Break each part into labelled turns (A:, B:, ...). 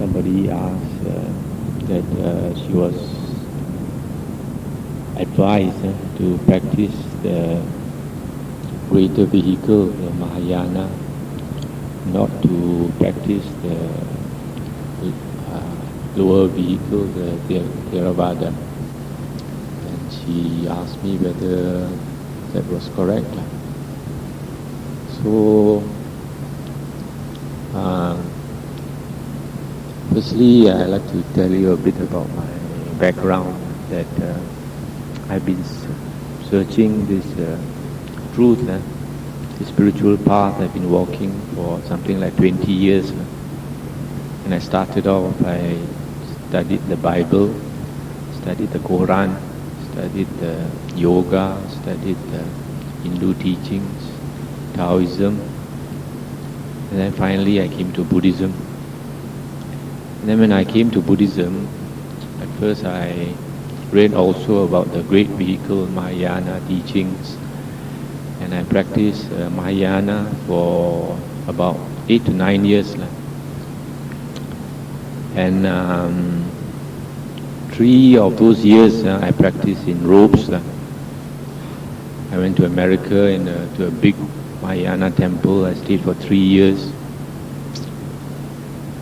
A: somebody asked that she was advised to practice the greater vehicle, the Mahayana, not to practice the lower vehicle, the Theravada. And she asked me whether that was correct. So, firstly, I'd like to tell you a bit about my background, that I've been searching this truth, the spiritual path. I've been walking for something like 20 years. And I started off, I studied the Bible, studied the Quran, studied the yoga, studied the Hindu teachings, Taoism, and then finally I came to Buddhism. And then when I came to Buddhism, at first I read also about the great vehicle Mahayana teachings, and I practiced Mahayana for about 8 to 9 years. And 3 of those years I practiced in robes. I went to America to a big Mahayana temple. I stayed for 3 years.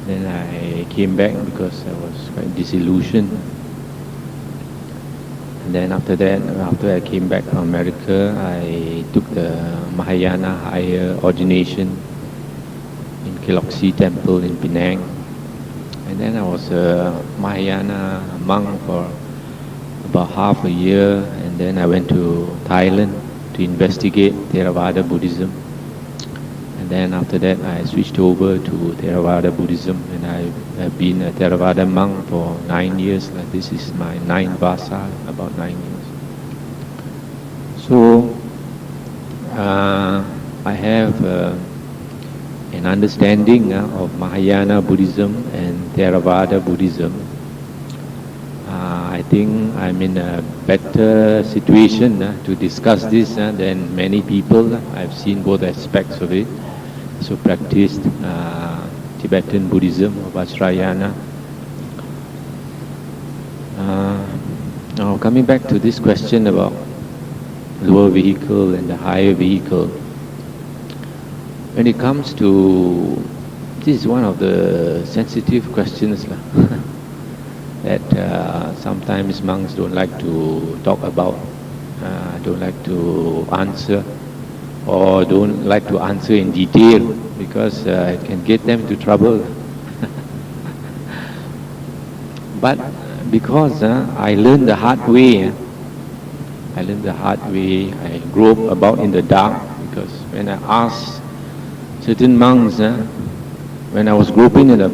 A: Then I came back because I was quite disillusioned. And then after that, after I came back from America, I took the Mahayana higher ordination in Kiloxi Temple in Penang. And then I was a Mahayana monk for about half a year, and then I went to Thailand to investigate Theravada Buddhism. And then after that I switched over to Theravada Buddhism, and I have been a Theravada monk for 9 years. This is my 9th Vasa, about 9 years. So I have an understanding of Mahayana Buddhism and Theravada Buddhism. I think I'm in a better situation to discuss this than many people. I've seen both aspects of it. So practiced Tibetan Buddhism or Vajrayana. Now coming back to this question about lower vehicle and the higher vehicle. When it comes to, this is one of the sensitive questions that sometimes monks don't like to talk about, don't like to answer, or don't like to answer in detail because it can get them into trouble. But because I learned the hard way, I groped about in the dark, because when I asked certain monks, when I was groping in the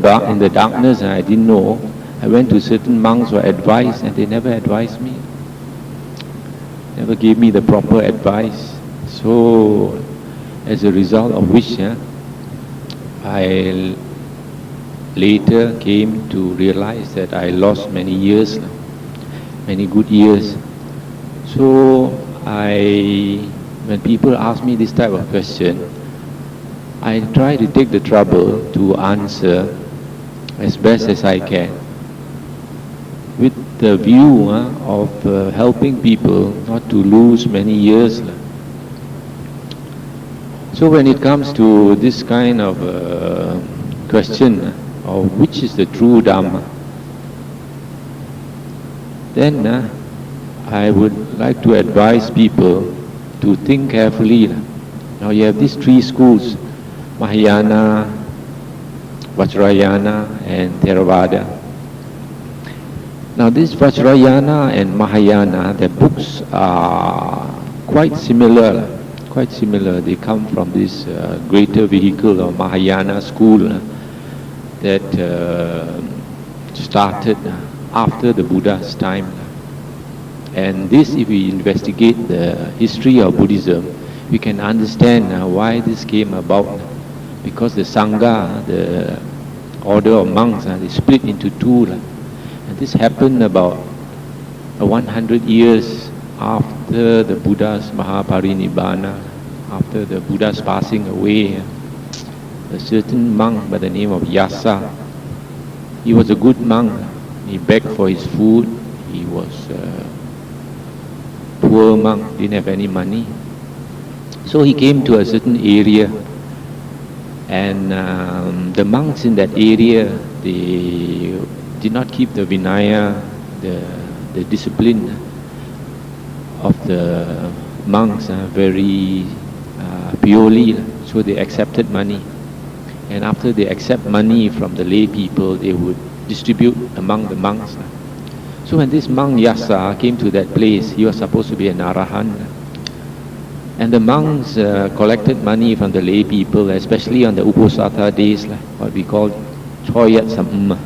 A: darkness and I didn't know, I went to certain monks for advice, and they never advised me, never gave me the proper advice. So, as a result of which, I later came to realize that I lost many years, many good years. So, when people ask me this type of question, I try to take the trouble to answer as best as I can, with the view of helping people not to lose many years. So when it comes to this kind of question of which is the true Dhamma, then I would like to advise people to think carefully. Now you have these 3 schools, Mahayana, Vajrayana and Theravada. Now this Vajrayana and Mahayana, their books are quite similar. They come from this greater vehicle or Mahayana school that started after the Buddha's time. And this, if we investigate the history of Buddhism, we can understand why this came about. Because the Sangha, the order of monks, they split into 2. And this happened about 100 years after the Buddha's Mahaparinibbana, after the Buddha's passing away. A certain monk by the name of Yasa he was a good monk. He begged for his food. He was a poor monk, didn't have any money. So he came to a certain area, and the monks in that area, they did not keep the Vinaya, the discipline of the monks very purely. So they accepted money. And after they accept money from the lay people, they would distribute among the monks. So when this monk Yasa came to that place, he was supposed to be an Arahant. And the monks collected money from the lay people, especially on the Uposatha days, what we call Choyat Samma.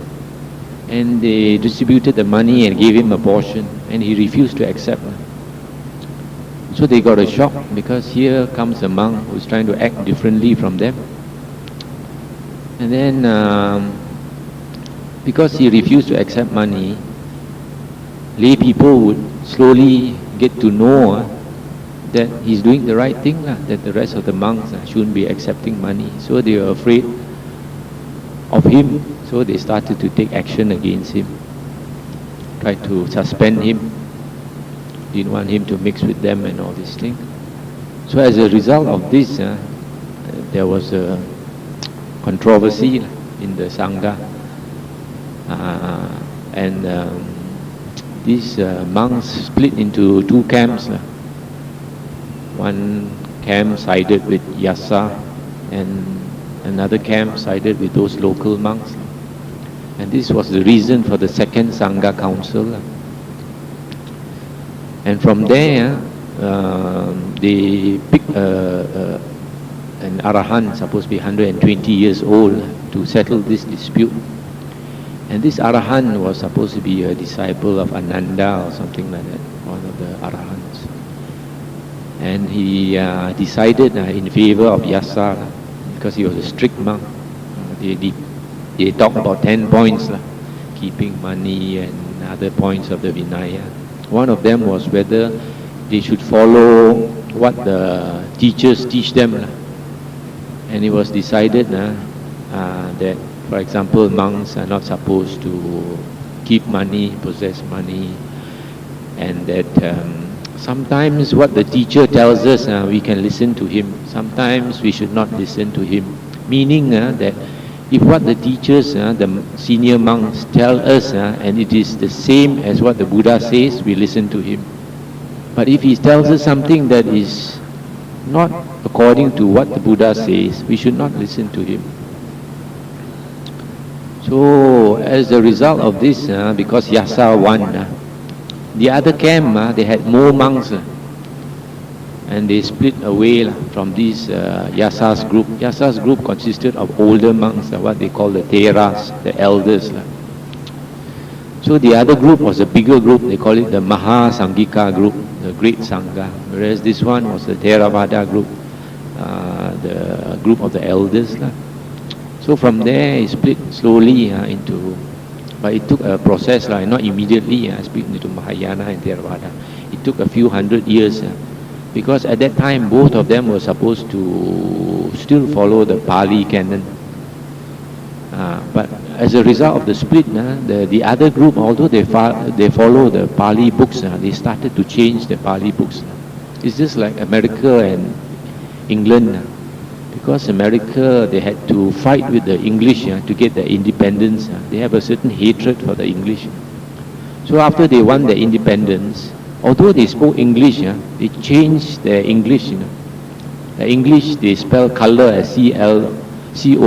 A: And they distributed the money and gave him a portion, and he refused to accept. So they got a shock, because here comes a monk who's trying to act differently from them. And then, because he refused to accept money, lay people would slowly get to know that he's doing the right thing, that the rest of the monks shouldn't be accepting money. So they were afraid of him, so they started to take action against him, tried to suspend him, didn't want him to mix with them and all these things. So as a result of this, there was a controversy in the Sangha, and these monks split into two camps. One camp sided with Yasa, and another camp sided with those local monks. And this was the reason for the second Sangha council. And from there, they picked an Arahant, supposed to be 120 years old, to settle this dispute. And this Arahant was supposed to be a disciple of Ananda or something like that, one of the Arahants. And he decided in favor of Yasa, because he was a strict monk. They talked about 10 points, keeping money and other points of the Vinaya. One of them was whether they should follow what the teachers teach them. And it was decided that, for example, monks are not supposed to keep money, possess money, and that sometimes what the teacher tells us, we can listen to him. Sometimes we should not listen to him. Meaning that if what the teachers, the senior monks tell us, and it is the same as what the Buddha says, we listen to him. But if he tells us something that is not according to what the Buddha says, we should not listen to him. So as a result of this, because Yasa won, the other camp, they had more monks, and they split away from this Yasa's group. Yasa's group consisted of older monks, what they call the Theras, the elders. So the other group was a bigger group, they call it the Mahasangika group, the great Sangha, whereas this one was the Theravada group, the group of the elders. So from there it split slowly into, but it took a process, not immediately, split into Mahayana and Theravada. It took a few hundred years, because at that time both of them were supposed to still follow the Pali canon. But as a result of the split, the other group, although they follow the Pali books, they started to change the Pali books. It's just like America and England. Because America, they had to fight with the English to get their independence. They have a certain hatred for the English. So after they won their independence, although they spoke English, they changed their English. The English, they spell color as C-O-L-O-U-R.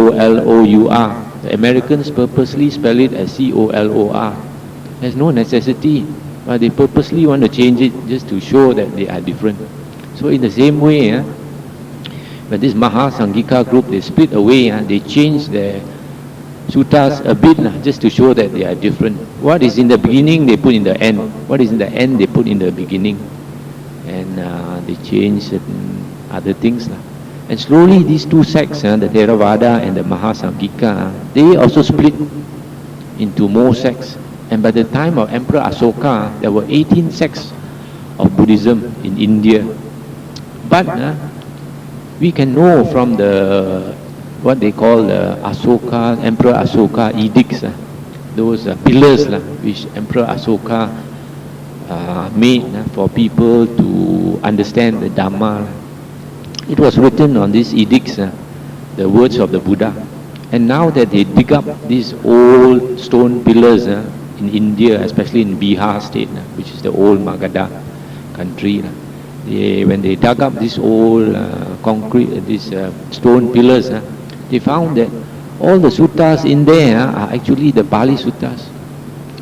A: The Americans purposely spell it as C-O-L-O-R. There's no necessity, but they purposely want to change it just to show that they are different. So in the same way, but this Mahasangika group, they split away, they changed their suttas a bit, just to show that they are different. What is in the beginning, they put in the end. What is in the end, they put in the beginning. And they changed certain other things. And slowly these two sects, the Theravada and the Mahasangika, they also split into more sects. And by the time of Emperor Asoka, there were 18 sects of Buddhism in India. But we can know from the what they call the Emperor Asoka edicts, those pillars which Emperor Asoka made for people to understand the Dhamma. It was written on these edicts, the words of the Buddha. And now that they dig up these old stone pillars in India, especially in Bihar state, which is the old Magadha country, when they dug up these old these stone pillars, they found that all the suttas in there are actually the Pali suttas.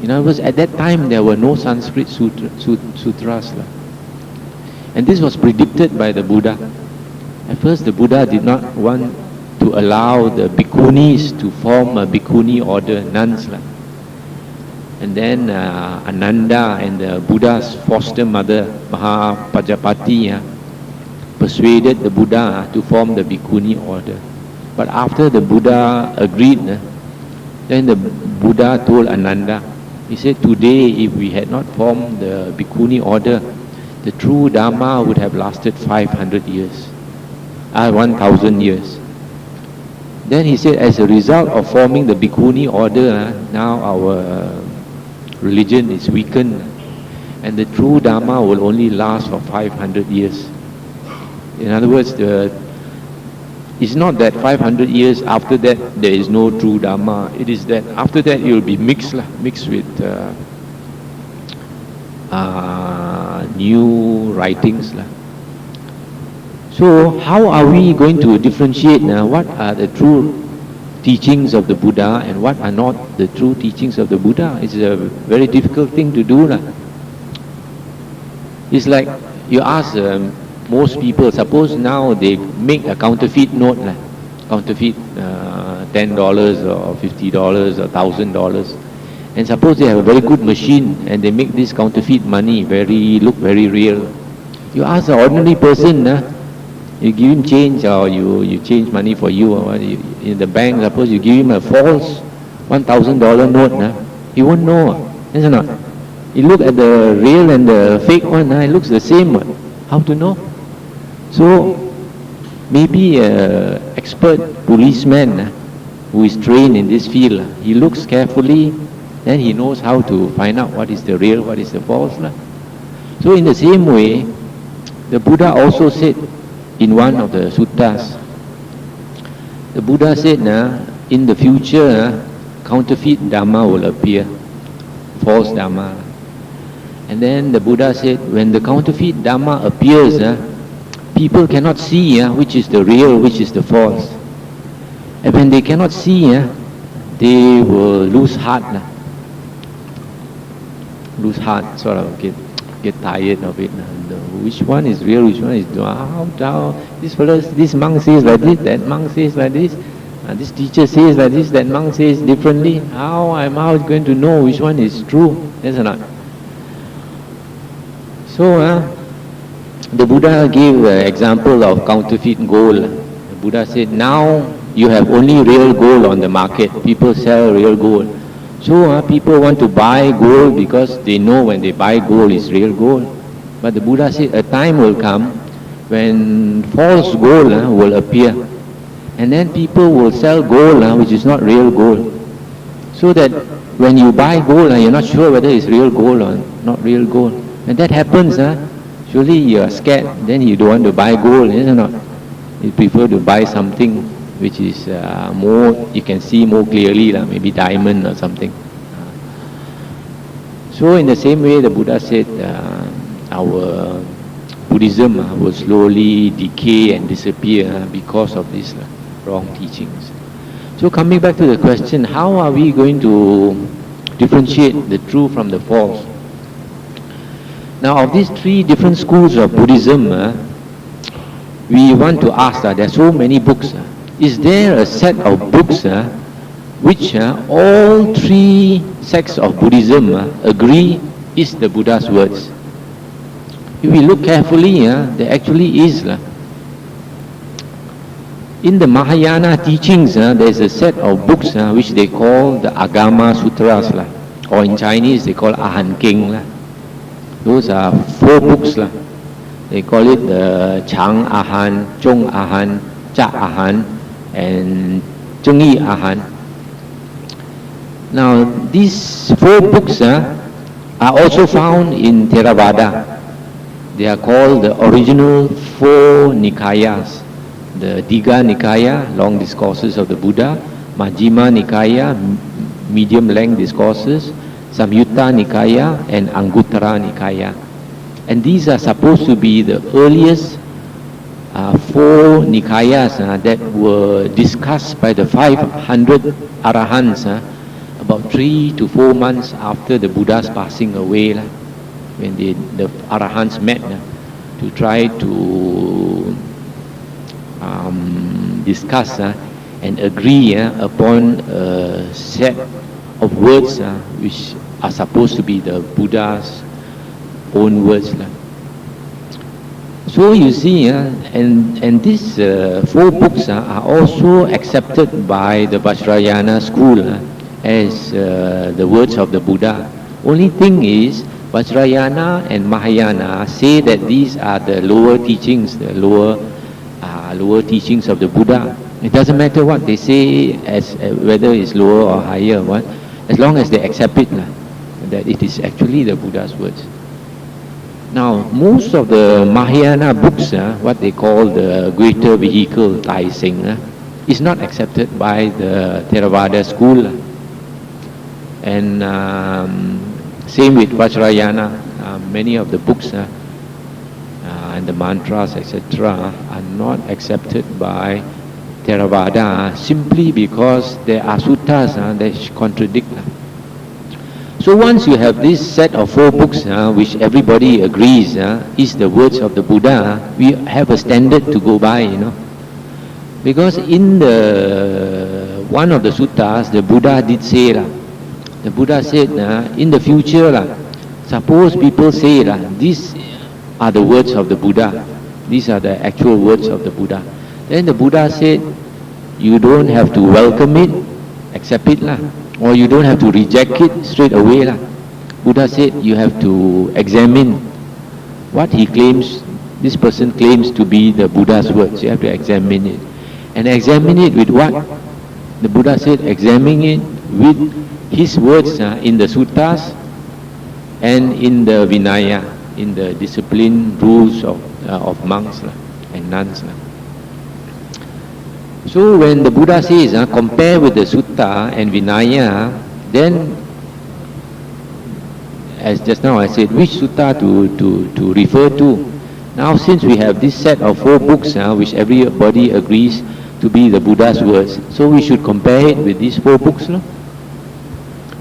A: In other words, at that time there were no Sanskrit sutras. And this was predicted by the Buddha. At first the Buddha did not want to allow the bhikkhunis to form a bhikkhuni order, nuns. And then Ananda and the Buddha's foster mother, Mahapajapati, persuaded the Buddha to form the bhikkhuni order. But after the Buddha agreed, then the Buddha told Ananda, he said, today if we had not formed the bhikkhuni order, the true Dhamma would have lasted 500 years. 1,000 years. Then he said, as a result of forming the bhikkhuni order, now our religion is weakened, and the true Dhamma will only last for 500 years. In other words, it's not that 500 years after that there is no true Dhamma. It is that after that it will be mixed with new writings. So how are we going to differentiate what are the true teachings of the Buddha and what are not the true teachings of the Buddha? It's a very difficult thing to do. It's like you ask most people, suppose now they make a counterfeit note, counterfeit $10 or $50 or $1,000, and suppose they have a very good machine and they make this counterfeit money look very real. You ask an ordinary person, you give him change, or you change money for you, or in the bank, suppose you give him a false $1,000 note, he won't know, isn't it? You look at the real and the fake one, it looks the same. How to know? So maybe an expert policeman who is trained in this field, he looks carefully, then he knows how to find out what is the real, what is the false. So in the same way, the Buddha also said in one of the suttas, the Buddha said, in the future, counterfeit Dhamma will appear, false Dhamma. And then the Buddha said, when the counterfeit Dhamma appears, people cannot see which is the real, which is the false. And when they cannot see, they will lose heart. Lose heart, sort of get tired of it. Which one is real, which one is this monk says like this, that monk says like this, this teacher says like this, that monk says differently. How am I going to know which one is true? Yes or not? So the Buddha gave an example of counterfeit gold. The Buddha said, now you have only real gold on the market. People sell real gold. So people want to buy gold because they know when they buy gold it's real gold. But the Buddha said a time will come when false gold will appear. And then people will sell gold which is not real gold. So that when you buy gold, you're not sure whether it's real gold or not real gold. When that happens, surely you're scared, then you don't want to buy gold, isn't it? You prefer to buy something which is more, you can see more clearly, maybe diamond or something. So in the same way, the Buddha said our Buddhism will slowly decay and disappear because of these wrong teachings. So coming back to the question, how are we going to differentiate the true from the false? Now, of these three different schools of Buddhism, we want to ask, there are so many books. Is there a set of books which all three sects of Buddhism agree is the Buddha's words? If we look carefully, there actually is. In the Mahayana teachings, there is a set of books which they call the Agama Sutras, or in Chinese they call Ahan King. Those are 4 books. They call it the Chang Ahan, Zhong Ahan, Cha Ahan, and Zheng Yi Ahan. Now, these 4 books are also found in Theravada. They are called the original 4 Nikayas. The Digha Nikaya, long discourses of the Buddha, Majjhima Nikaya, medium length discourses, Samyutta Nikaya, and Anguttara Nikaya. And these are supposed to be the earliest 4 Nikayas that were discussed by the 500 Arahants about 3 to 4 months after the Buddha's passing away, when the Arahants met to try to discuss and agree upon a set of words which are supposed to be the Buddha's own words. So you see, and these 4 books are also accepted by the Vajrayana school as the words of the Buddha. Only thing is, Vajrayana and Mahayana say that these are the lower teachings, the lower teachings of the Buddha. It doesn't matter what they say, as whether it's lower or higher, as long as they accept it, that it is actually the Buddha's words. Now, most of the Mahayana books, what they call the greater vehicle Tai Sing, is not accepted by the Theravada school. And same with Vajrayana. Many of the books and the mantras, etc., are not accepted by Theravada simply because there are suttas that contradict. So once you have this set of 4 books which everybody agrees is the words of the Buddha, we have a standard to go by, Because in the one of the suttas, the Buddha did say, the Buddha said, in the future, suppose people say, these are the words of the Buddha, these are the actual words of the Buddha. Then the Buddha said, you don't have to welcome it, accept it, or you don't have to reject it straight away. Buddha said you have to examine what he claims, this person claims to be the Buddha's words. You have to examine it. And examine it with what? The Buddha said, examine it with his words in the suttas and in the Vinaya, in the discipline rules of monks and nuns. So when the Buddha says, compare with the Sutta and Vinaya, then, as just now I said, which Sutta to refer to? Now since we have this set of 4 books which everybody agrees to be the Buddha's words, so we should compare it with these 4 books.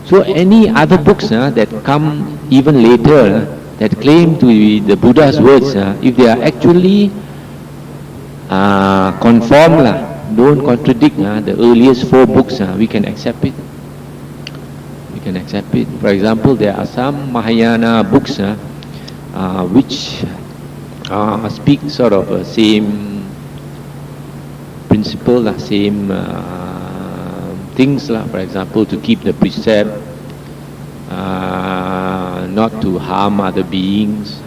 A: So any other books that come even later, that claim to be the Buddha's words, if they are actually conform, don't contradict the earliest 4 books, we can accept it. We can accept it. For example, there are some Mahayana books which speak sort of same principle, same things. For example, to keep the precept, not to harm other beings,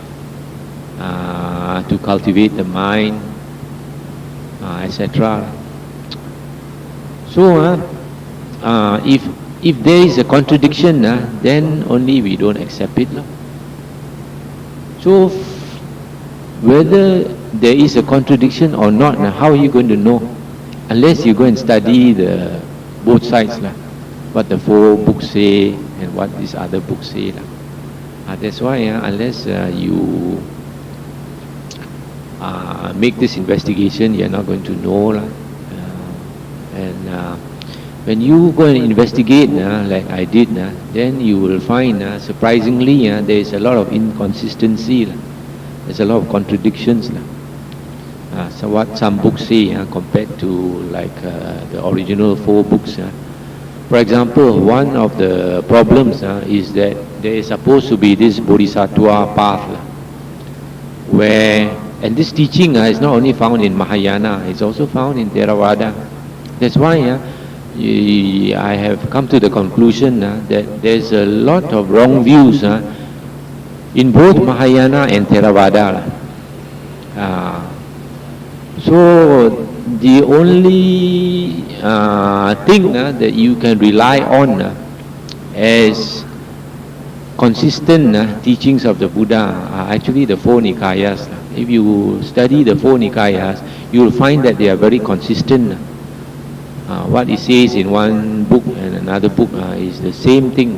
A: to cultivate the mind, etc. So, if there is a contradiction, then only we don't accept it. So, whether there is a contradiction or not, how are you going to know? Unless you go and study both sides, what the 4 books say and what these other books say. That's why, unless you make this investigation, you're not going to know. And when you go and investigate, like I did, then you will find, surprisingly, there is a lot of inconsistency. There's a lot of contradictions. So what some books say compared to like the original 4 books. For example, one of the problems is that there is supposed to be this Bodhisattva path, where, and this teaching is not only found in Mahayana, it's also found in Theravada. That's why I have come to the conclusion that there's a lot of wrong views in both Mahayana and Theravada. So the only thing that you can rely on as consistent teachings of the Buddha are actually the four Nikayas. If you study the four Nikayas, you will find that they are very consistent. What it says in one book and another book is the same thing.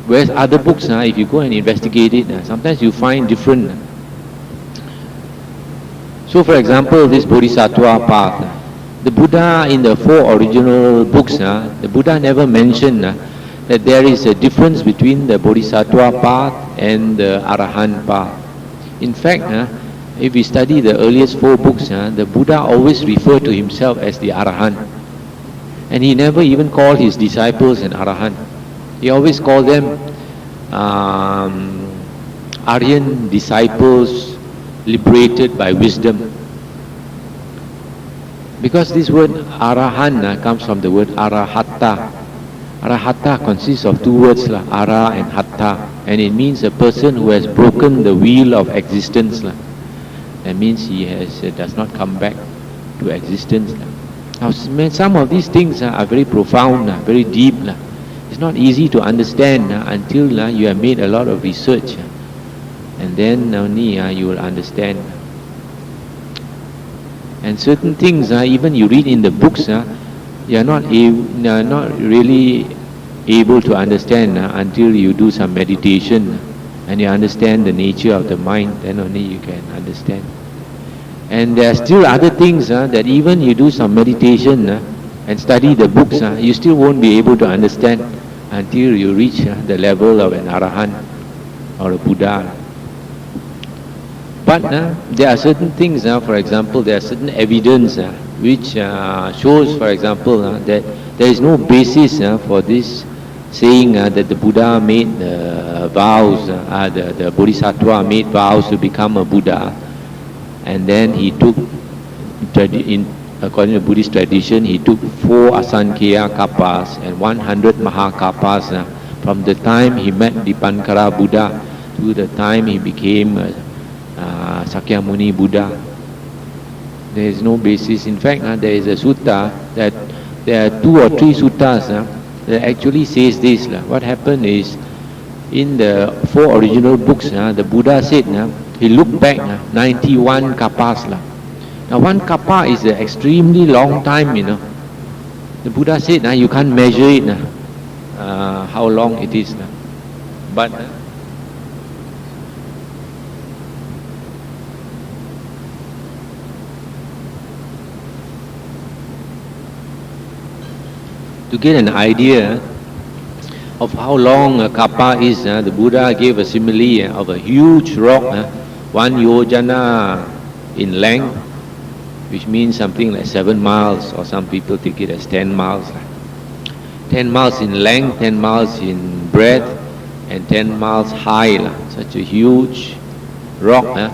A: Whereas other books, if you go and investigate it, sometimes you find different. So for example, this Bodhisattva path, the Buddha in the four original books, the Buddha never mentioned that there is a difference between the Bodhisattva path and the Arahant path. In fact, if we study the earliest four books, the Buddha always referred to himself as the Arahant. And he never even called his disciples an Arahant. He always called them Aryan disciples liberated by wisdom. Because this word Arahant comes from the word Arahata. Arahata consists of two words, Ara and Hatta, and it means a person who has broken the wheel of existence. That means he does not come back to existence. Now, some of these things are very profound, very deep. It's not easy to understand until you have made a lot of research, and then only you will understand. And certain things, even you read in the books, you are not really able to understand until you do some meditation and you understand the nature of the mind. Then only you can understand. And there are still other things that even you do some meditation and study the books, you still won't be able to understand until you reach the level of an Arahant or a Buddha. But there are certain things, for example, there are certain evidence which shows, for example, that there is no basis for this saying that the Buddha made vows, the Bodhisattva made vows to become a Buddha, and then he took, according to Buddhist tradition, he took 4 Asankhya Kappas and 100 Mahakappas from the time he met Dipankara Buddha to the time he became Sakyamuni Buddha. There is no basis. In fact, there is a sutta that there are 2 or 3 suttas that actually says this. What happened is, in the 4 original books, the Buddha said he looked back 91 kappas. Now 1 kappa is an extremely long time, The Buddha said you can't measure it, how long it is. But to get an idea of how long a kappa is, the Buddha gave a simile of a huge rock, 1 yojana in length, which means something like 7 miles, or some people take it as 10 miles. 10 miles in length, 10 miles in breadth, and 10 miles high. Such a huge rock.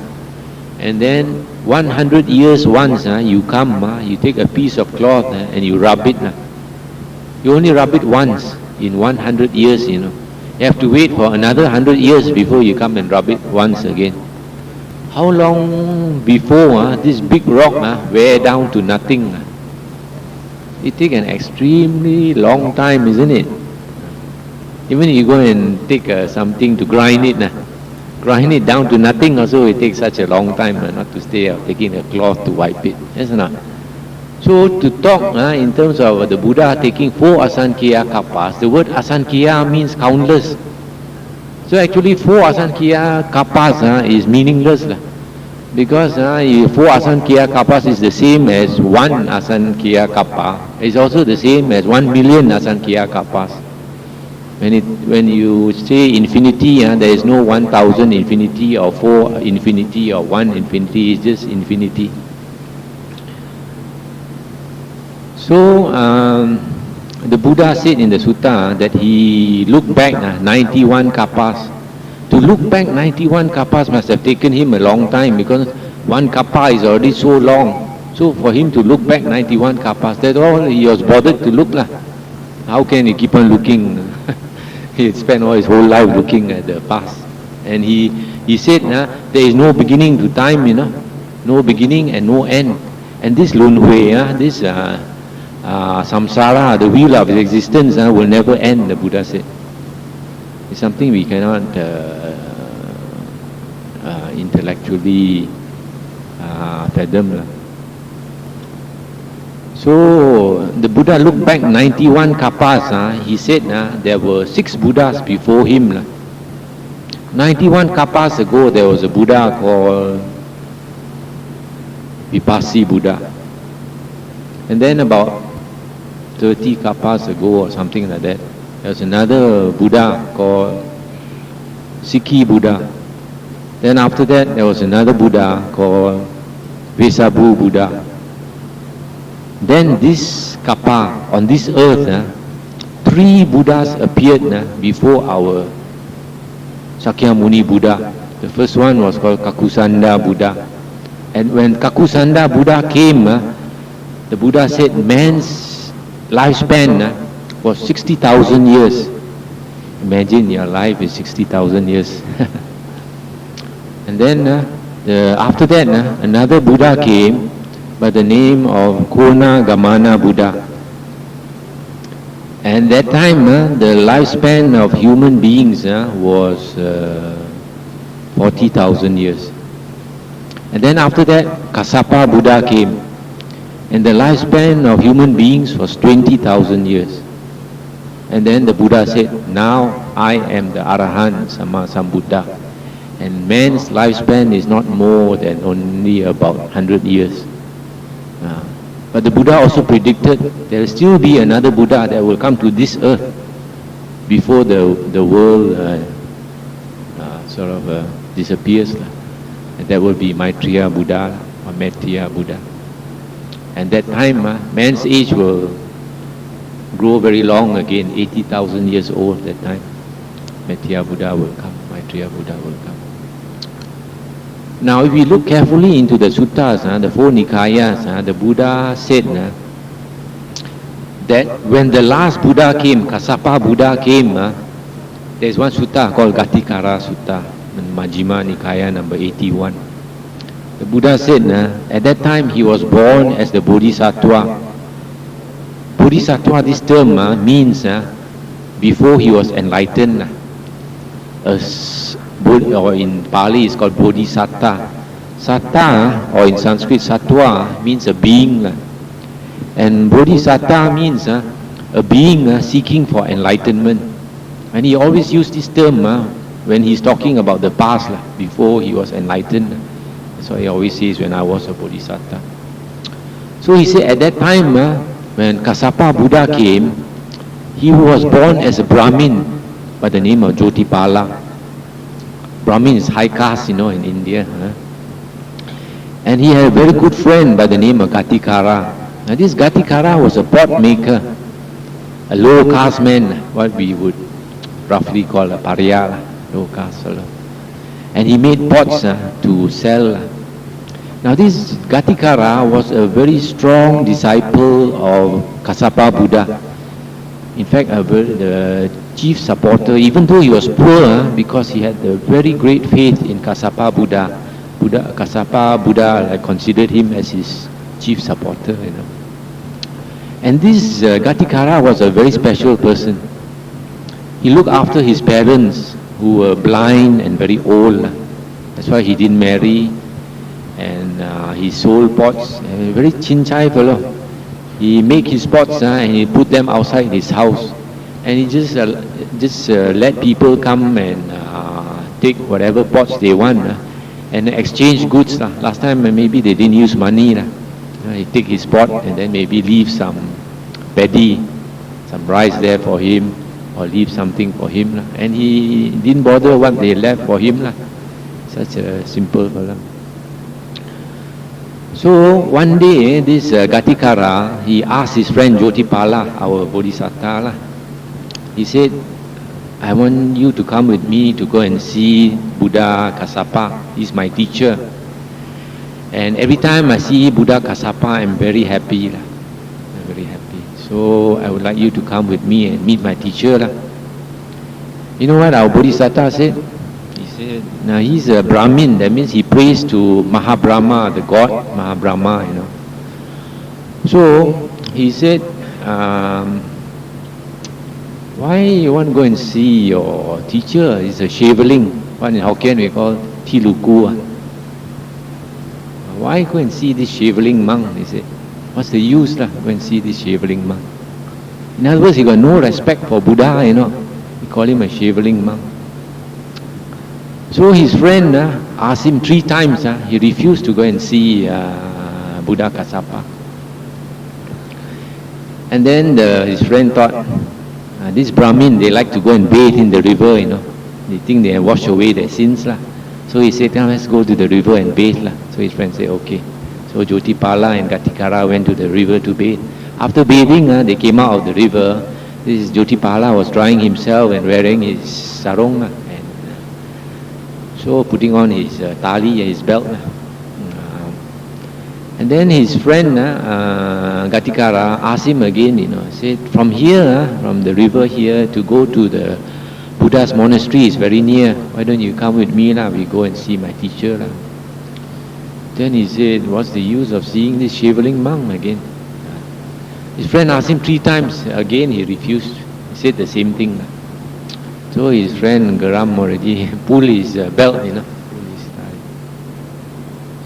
A: And then 100 years once, you come, you take a piece of cloth and you rub it. You only rub it once in 100 years, You have to wait for another 100 years before you come and rub it once again. How long before this big rock wear down to nothing? It takes an extremely long time, isn't it? Even you go and take something to grind it down to nothing also, it takes such a long time, not to stay taking a cloth to wipe it. Yes or not? So to talk in terms of the Buddha taking 4 Asankhya Kappas, the word Asankhya means countless. So actually 4 Asankhya Kappas is meaningless. Because 4 Asankhya Kappas is the same as 1 Asankhya Kappa. It's also the same as 1 million Asankhya Kappas. When you say infinity, there is no 1000 infinity or 4 infinity or 1 infinity, it's just infinity. So the Buddha said in the sutta that he looked back 91 kappas. To look back 91 kappas must have taken him a long time, because 1 kappa is already so long. So for him to look back 91 kappas, that's all he was bothered to look. How can he keep on looking? He had spent all his whole life looking at the past. And he said there is no beginning to time, no beginning and no end. And this lunhui, this samsara, the wheel of existence, will never end, the Buddha said. It's something we cannot intellectually fathom. So the Buddha looked back 91 kapas. He said there were 6 Buddhas before him. 91 kapas ago there was a Buddha called Vipassi Buddha. And then about 30 kapas ago or something like that, there was another Buddha called Sikhi Buddha. Then after that there was another Buddha called Vesabu Buddha. Then this kapa, on this earth, 3 Buddhas appeared before our Shakyamuni Buddha. The first one was called Kakusanda Buddha. And when Kakusanda Buddha came, the Buddha said man's lifespan was 60,000 years. Imagine your life is 60,000 years. And then after that, another Buddha came by the name of Kona Gamana Buddha. And that time, the lifespan of human beings was 40,000 years. And then after that, Kassapa Buddha came. And the lifespan of human beings was 20,000 years. And then the Buddha said, now I am the Arahant Sama Sambuddha. And man's lifespan is not more than only about 100 years. But the Buddha also predicted there will still be another Buddha that will come to this earth before the world disappears. And that will be Maitreya Buddha or Maitreya Buddha. And that time, man's age will grow very long again, 80,000 years old that time. Maitreya Buddha will come, Maitreya Buddha will come. Now if we look carefully into the suttas, the 4 Nikayas, the Buddha said that when the last Buddha came, Kassapa Buddha came, there's one sutta called Gatikara Sutta, Majjhima Nikaya number 81. The Buddha said at that time he was born as the Bodhisattva. Bodhisattva, this term means before he was enlightened. Or in Pali it's called Bodhisatta. Satta, or in Sanskrit Sattva, means a being. And Bodhisatta means a being seeking for enlightenment. And he always used this term when he's talking about the past, before he was enlightened. That's why he always says, when I was a Bodhisatta. So he said at that time, when Kassapa Buddha came, he was born as a Brahmin by the name of Jotipala. Brahmin is high caste, in India. And he had a very good friend by the name of Gatikara. Now this Gatikara was a pot maker, a low caste man, what we would roughly call a pariah, low caste fellow. And he made pots to sell. Now this Gatikara was a very strong disciple of Kassapa Buddha. In fact, the chief supporter, even though he was poor, because he had a very great faith in Kassapa Buddha. Kassapa Buddha considered him as his chief supporter. And this Gatikara was a very special person. He looked after his parents who were blind and very old. That's why he didn't marry. And he sold pots. A very chinchai fellow. He make his pots and he put them outside his house. And he just let people come and take whatever pots they want and exchange goods. Last time maybe they didn't use money. He take his pot and then maybe leave some paddy, some rice there for him, or leave something for him. And he didn't bother what they left for him. Such a simple fellow. So one day this Gatikara, he asked his friend Jotipala, our Bodhisattva, he said, I want you to come with me to go and see Buddha Kassapa. He's my teacher. And every time I see Buddha Kassapa, I'm very happy. I'm very happy. So I would like you to come with me and meet my teacher. You know what our Bodhisattva said? He said, now he's a Brahmin. That means he prays to Mahabrahma, the god Mahabrahma, So he said, why you want to go and see your teacher? He's a shaveling. What in Hokkien we call Tiluku. Why go and see this shaveling monk? He said, what's the use lah? Go and see this shaveling monk. In other words, he got no respect for Buddha, you know. We call him a shaveling monk. So his friend asked him 3 times. He refused to go and see Buddha Kassapa. And then his friend thought, this Brahmin, they like to go and bathe in the river, you know. They think they have washed away their sins lah. So he said, let's go to the river and bathe lah. So his friend said, okay. So Jotipala and Gatikara went to the river to bathe. After bathing, they came out of the river. This Jotipala was drying himself and wearing his sarong and so putting on his tali, his belt. And then his friend Gatikara asked him again, you know, said, from here, from the river here to go to the Buddha's monastery is very near. Why don't you come with me lah? We go and see my teacher lah. Then he said, what's the use of seeing this shaveling monk again? His friend asked him 3 times. Again he refused. He said the same thing lah. So his friend Garam already pulled his belt, you know.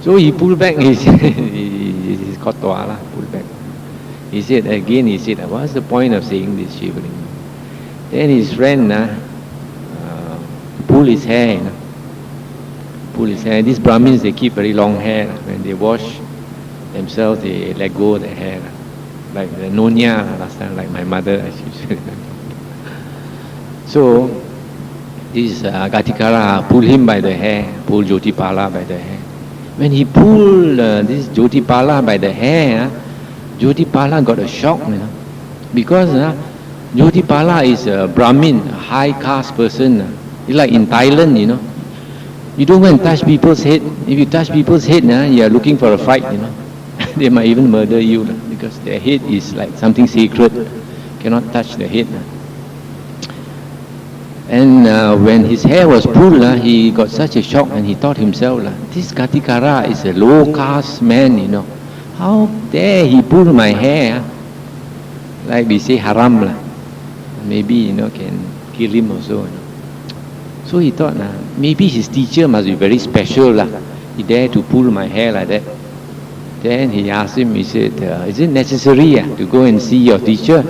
A: So he pulled back his kotwa lah, pulled back. He said, what's the point of saying this shaveling? Then his friend pulled his hair, you know. Pull his hair. These Brahmins, they keep very long hair. When they wash themselves, they let go of the hair. Like the Nonya last time, like my mother. So, this Gatikara pulled him by the hair, pulled Jotipala by the hair. When he pulled this Jotipala by the hair, Jotipala got a shock, you know. Because Jotipala is a Brahmin, a high caste person. It's like in Thailand, you know. You don't go and touch people's head. If you touch people's head, you are looking for a fight, you know. They might even murder you because their head is like something sacred. Cannot touch the head. And when his hair was pulled, he got such a shock and he thought himself, this Gatikara is a low caste man, you know. How dare he pull my hair? Like we say haram. Maybe, you know, can kill him also. You know. So he thought, maybe his teacher must be very special. He dared to pull my hair like that. Then he asked him, he said, is it necessary to go and see your teacher?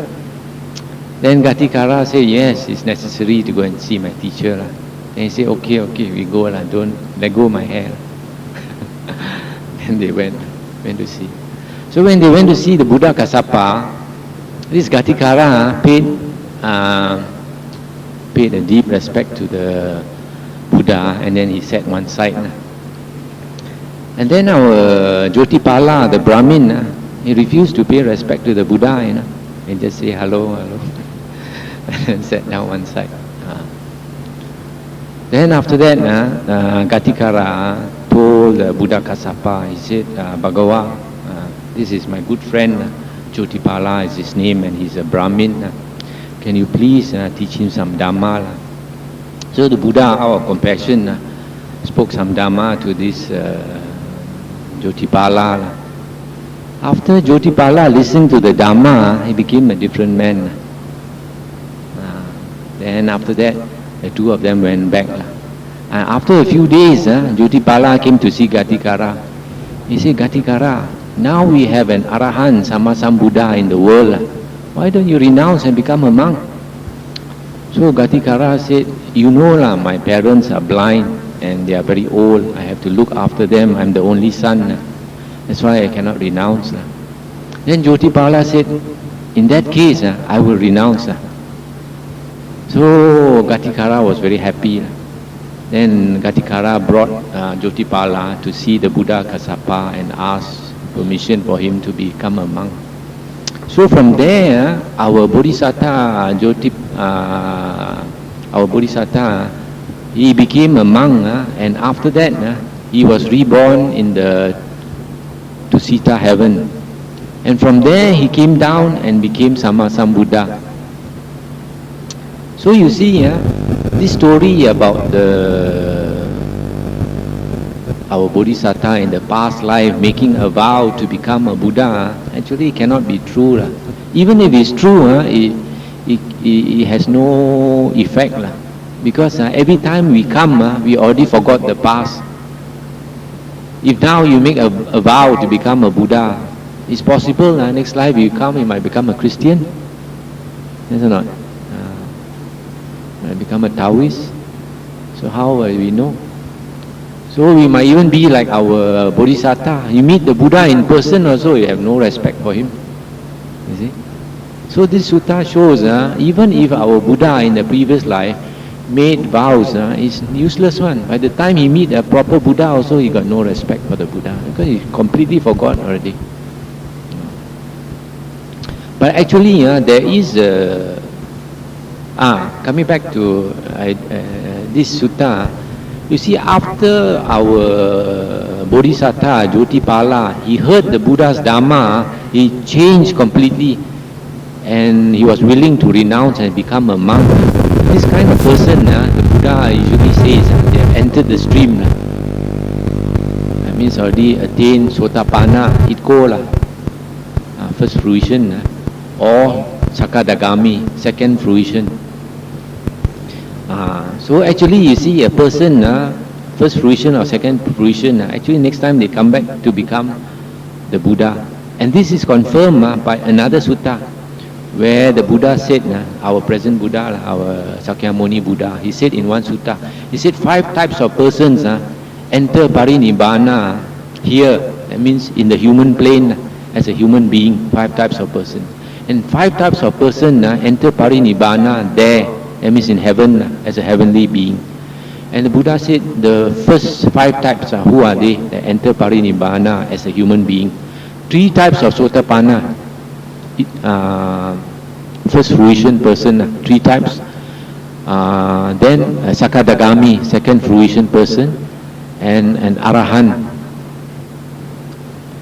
A: Then Gatikara said, yes, it's necessary to go and see my teacher. Then he said, okay, we go, don't let go of my hair. Then they went to see. So when they went to see the Buddha Kassapa, this Gatikara paid a deep respect to the Buddha, and then he sat one side. And then our Jotipala, the Brahmin, he refused to pay respect to the Buddha, you know, and just say hello, and sat down one side. Then after that, Gatikara told the Buddha Kassapa, he said, Bhagawa, this is my good friend, Jotipala is his name, and he's a Brahmin. Can you please teach him some Dhamma? So the Buddha, out of compassion, spoke some Dhamma to this Jotipala. After Jotipala listened to the Dhamma, he became a different man. Then after that, the two of them went back. After a few days, Jotipala came to see Gatikara. He said, Gatikara, now we have an Arahant, Sammasambuddha in the world. Why don't you renounce and become a monk? So Gatikara said, you know my parents are blind and they are very old. I have to look after them. I'm the only son. That's why I cannot renounce. Then Jotipala said, in that case, I will renounce. So Gatikara was very happy. Then Gatikara brought Jotipala to see the Buddha Kassapa and asked permission for him to become a monk. So from there, our Bodhisattva, he became a monk, and after that, he was reborn in the Tusita heaven. And from there, he came down and became Sammasambuddha. So you see, this story about our Bodhisattva in the past life making a vow to become a Buddha, actually cannot be true. Even if it's true, it has no effect. Because every time we come, we already forgot the past. If now you make a vow to become a Buddha, it's possible next life you come, you might become a Christian. Yes or not? Might become a Taoist. So how will we know? So we might even be like our Bodhisattva. You meet the Buddha in person also, you have no respect for him. You see? So this sutta shows, even if our Buddha in the previous life made vows, it's useless one. By the time he meet a proper Buddha also, he got no respect for the Buddha because he completely forgot already. But actually, there is coming back to this sutta. You see, after our Bodhisattva, Jyotipala, he heard the Buddha's Dhamma, he changed completely and he was willing to renounce and become a monk. This kind of person, the Buddha usually says, they have entered the stream. That means already attained Sotapanna, Itko, first fruition, or Sakadagami, second fruition. So actually you see a person, first fruition or second fruition, actually next time they come back to become the Buddha. And this is confirmed by another sutta, where the Buddha said, our present Buddha, our Sakyamuni Buddha, he said in one sutta, he said 5 types of persons enter Parinibbana here, that means in the human plane, as a human being, 5 types of persons. And 5 types of persons enter Parinibbana there, that means in heaven, as a heavenly being. And the Buddha said the first 5 types, who are they that enter Parinibbana as a human being? 3 types of Sotapanna, first fruition person, 3 types. Then Sakadagami, second fruition person, and an Arahant.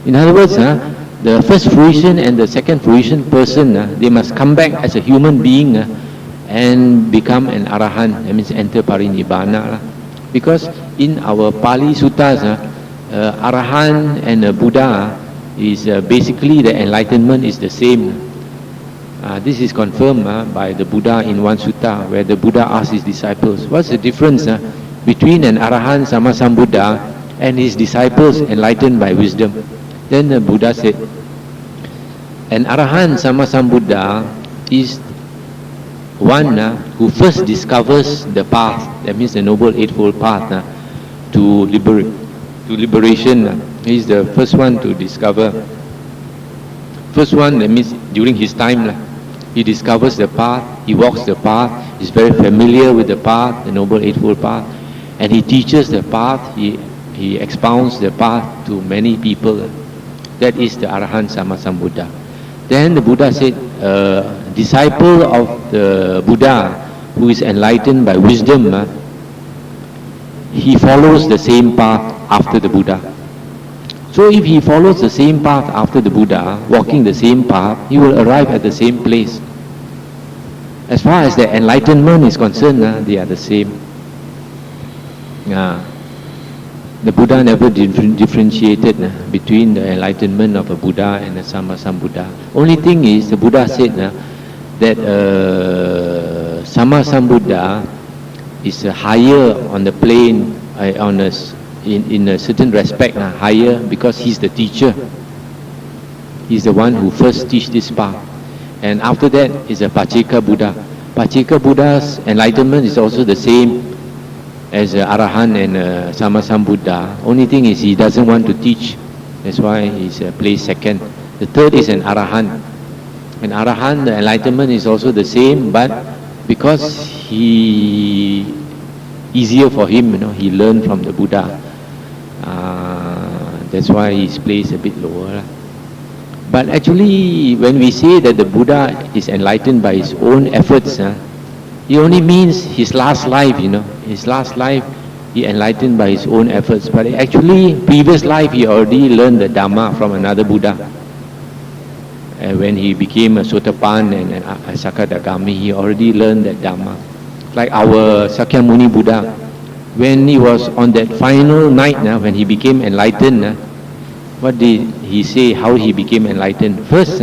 A: In other words, the first fruition and the second fruition person, they must come back as a human being and become an Arahant, that means enter Parinibbana. Because in our Pali Suttas, Arahant and Buddha is basically the enlightenment is the same. This is confirmed by the Buddha in one sutta, where the Buddha asked his disciples, what's the difference between an Arahant Sammasambuddha and his disciples enlightened by wisdom? Then the Buddha said, an Arahant Sammasambuddha is one who first discovers the path, that means the Noble Eightfold Path to liberation. He is the first one to discover. First one, that means during his time, he discovers the path, he walks the path, he's very familiar with the path, the Noble Eightfold Path, and he teaches the path, he expounds the path to many people. That is the Arahant Sammasambuddha. Then the Buddha said, disciple of the Buddha who is enlightened by wisdom, he follows the same path after the Buddha. So if he follows the same path after the Buddha, walking the same path, he will arrive at the same place. As far as the enlightenment is concerned, they are the same. The Buddha never differentiated between the enlightenment of a Buddha and a Sammasambuddha. Only thing is, the Buddha said that Sammasambuddha is higher on the plane, in a certain respect, higher because he's the teacher. He's the one who first teach this path. And after that is a Pacceka Buddha. Pacceka Buddha's enlightenment is also the same as Arahant and Sammasambuddha. Only thing is he doesn't want to teach. That's why he's placed second. The third is an Arahant. An Arahant, the enlightenment is also the same, but because easier for him, he learned from the Buddha. That's why he's placed a bit lower. But actually, when we say that the Buddha is enlightened by his own efforts, it only means his last life, His last life, he enlightened by his own efforts. But actually, previous life, he already learned the Dhamma from another Buddha. When he became a Sotapanna and a Sakadagami, he already learned that Dhamma. Like our Sakyamuni Buddha, when he was on that final night, when he became enlightened, what did he say, how he became enlightened? First,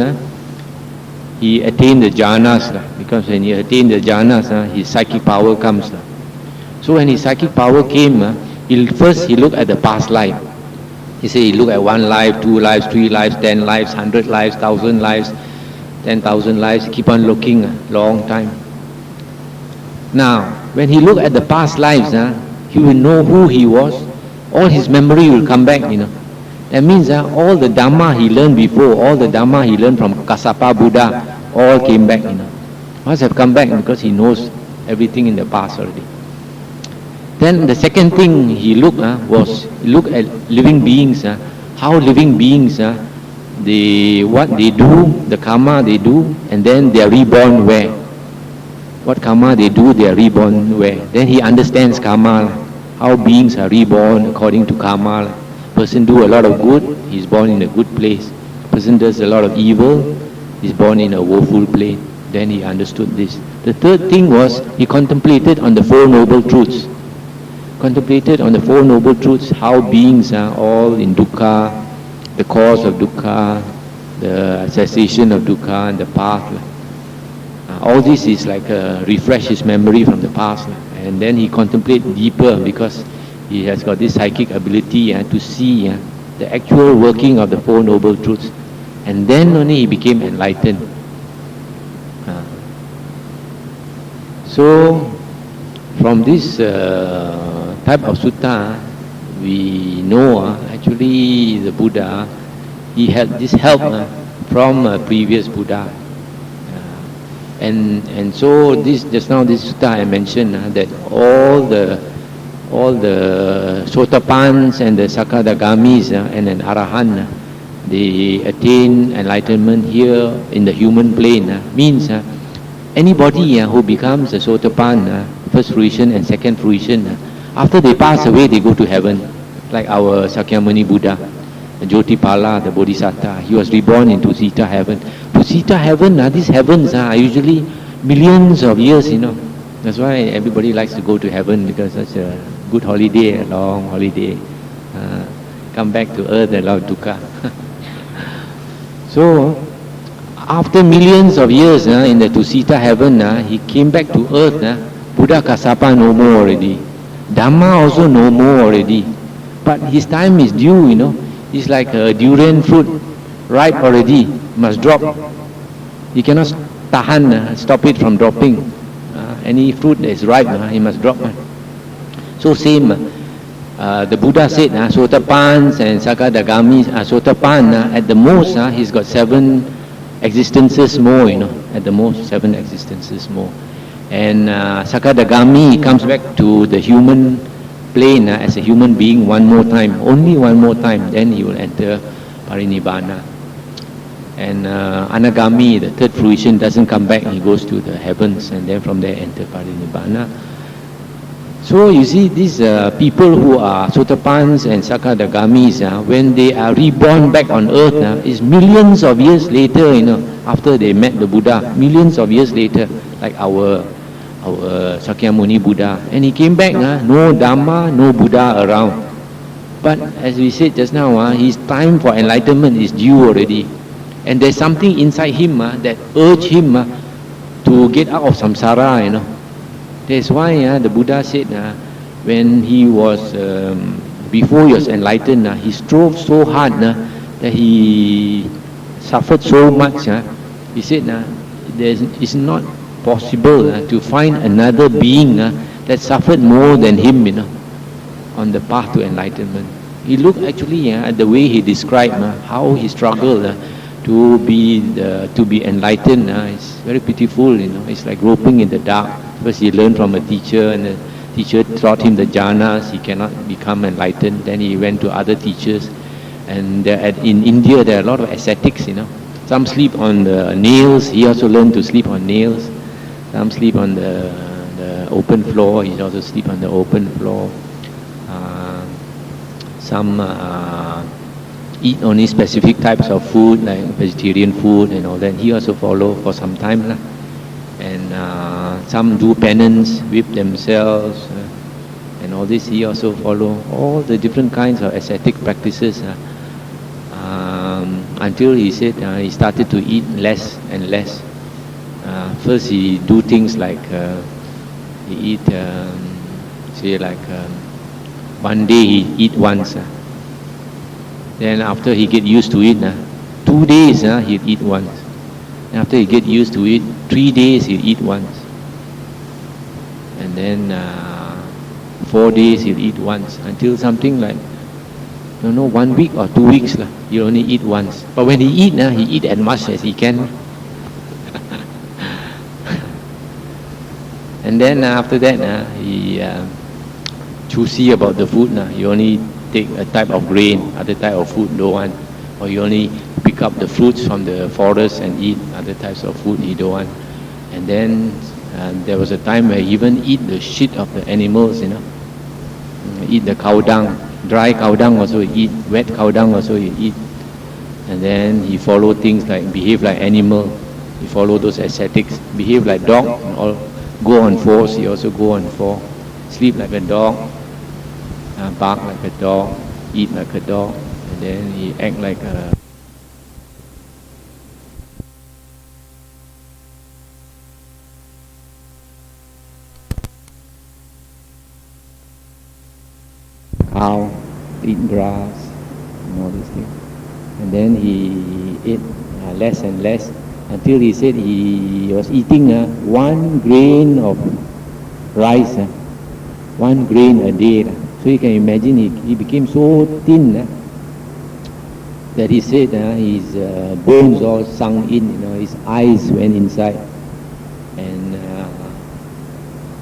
A: he attained the jhanas, because when he attained the jhanas, his psychic power comes. So when his psychic power came, he looked at the past life. He said he looked at 1 life, 2 lives, 3 lives, 10 lives, 100 lives, 1,000 lives, 10,000 lives. He keep on looking long time. Now, when he looked at the past lives, he will know who he was. All his memory will come back, That means all the Dhamma he learned before, all the Dhamma he learned from Kassapa Buddha, all came back, Must have come back because he knows everything in the past already. Then the second thing he looked at living beings, how living beings, what they do, the karma they do, and then they are reborn where. What karma they do, they are reborn where. Then he understands karma, how beings are reborn according to karma. Person do a lot of good, he's born in a good place. Person does a lot of evil, he's born in a woeful place. Then he understood this. The third thing was he contemplated on the Four Noble Truths. Contemplated on the Four Noble Truths, how beings are all in dukkha, the cause of dukkha, the cessation of dukkha, and the path. All this is like refresh his memory from the past. And then he contemplates deeper because he has got this psychic ability to see the actual working of the Four Noble Truths. And then only he became enlightened. So, from this type of sutta, we know actually the Buddha, he had this help from a previous Buddha. And so this just now this sutta I mentioned that all the Sotapans and the Sakadagamis and an Arahant, they attain enlightenment here in the human plane. Means anybody who becomes a Sotapan, first fruition and second fruition, after they pass away, they go to heaven. Like our Sakyamuni Buddha, Jyotipala, the Bodhisattva, he was reborn into Tusita heaven. Tusita heaven, these heavens are usually millions of years, That's why everybody likes to go to heaven, because that's a good holiday, a long holiday. Come back to earth, a lot of dukkha. So, after millions of years in the Tusita heaven, he came back to earth. Buddha Kassapa no more already. Dhamma also no more already. But his time is due, It's like a durian fruit, ripe already, must drop. He cannot tahan, stop it from dropping. Any fruit that is ripe, he must drop. So same, the Buddha said, Sotapans and Sakadagamis, Sotapan, at the most, he's got 7 existences more, at the most 7 existences more. And Sakadagami comes back to the human plane as a human being one more time, only one more time, then he will enter Parinibbana. And Anagami, the third fruition, doesn't come back, he goes to the heavens and then from there enter Parinibbana. So you see, these people who are Sotapans and Sakadagamis, when they are reborn back on earth, is millions of years later, after they met the Buddha, millions of years later, like our Sakyamuni Buddha. And he came back, no Dhamma, no Buddha around. But as we said just now, his time for enlightenment is due already. And there's something inside him that urged him to get out of samsara, That's why the Buddha said when he was, before he was enlightened, he strove so hard that he suffered so much. He said it's not possible to find another being that suffered more than him, on the path to enlightenment. He looked actually at the way he described how he struggled to be enlightened. It's very pitiful, It's like groping in the dark. First he learned from a teacher, and the teacher taught him the jhanas. He cannot become enlightened. Then he went to other teachers, and in India there are a lot of ascetics. Some sleep on the nails. He also learned to sleep on nails. Some sleep on the open floor. He also sleep on the open floor. Some eat only specific types of food, like vegetarian food and all that. He also follow for some time. And some do penance, whip themselves, and all this. He also follow all the different kinds of ascetic practices until he said he started to eat less and less. first he do things like he eat, say like one day he eat once. Then after he get used to it, 2 days he'd eat once. And after he get used to it, 3 days he'd eat once. And then 4 days he'll eat once, until something like, 1 week or 2 weeks he'll only eat once. But when he eat as much as he can. And then after that he choosy about the food. He only take a type of grain, other type of food don't want. Or he only pick up the fruits from the forest and eat other types of food he don't want. And then there was a time where he even eat the shit of the animals, eat the cow dung, dry cow dung also he eat, wet cow dung also he eat. And then he follow things like behave like animal, he follow those ascetics, behave like dog, or go on fours, he also go on four, sleep like a dog, bark like a dog, eat like a dog, and then he act like a cow, eat grass, and all these things. And then he ate less and less until he said he was eating 1 grain of rice, 1 grain a day. So you can imagine he became so thin that he said his bones all sunk in, his eyes went inside, and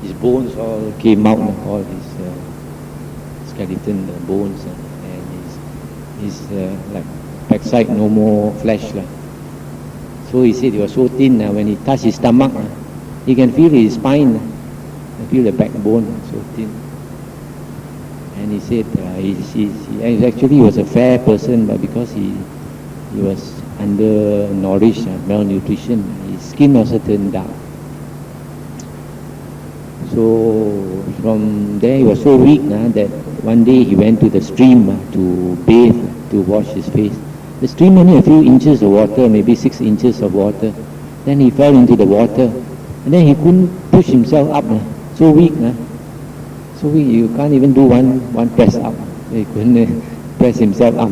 A: his bones all came out, all his skeleton bones, and his like backside no more flesh. So he said he was so thin when he touched his stomach, he can feel his spine, feel the backbone, so thin. And he said he actually was a fair person, but because he was undernourished, malnutrition, his skin also turned dark. So from there he was so weak that one day he went to the stream to bathe, to wash his face. The stream only a few inches of water, maybe 6 inches of water. Then he fell into the water, and then he couldn't push himself up. So weak, so weak you can't even do one press up. He couldn't press himself up.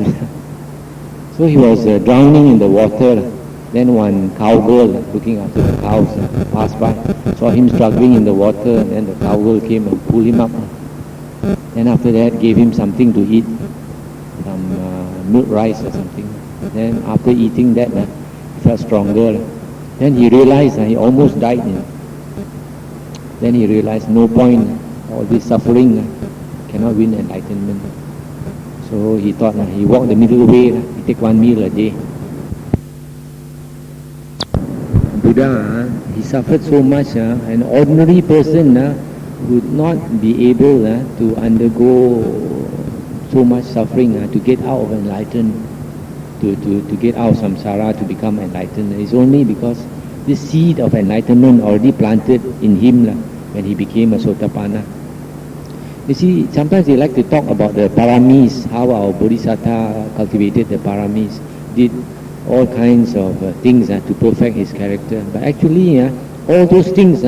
A: So he was drowning in the water. Then one cowgirl looking after the cows passed by, saw him struggling in the water, and then the cowgirl came and pulled him up. Then after that gave him something to eat, some milk rice or something. Then after eating that, he felt stronger. Then he realized he almost died. Then he realized no point, all this suffering cannot win enlightenment. So he thought he walked the middle way, he take 1 meal a day. Buddha, he suffered so much, an ordinary person would not be able to undergo so much suffering to get out of enlightenment, to get out of samsara, to become enlightened. It's only because this seed of enlightenment already planted in him when he became a Sotapanna. You see, sometimes they like to talk about the paramis, how our Bodhisattva cultivated the paramis, did all kinds of things to perfect his character. But actually, all those things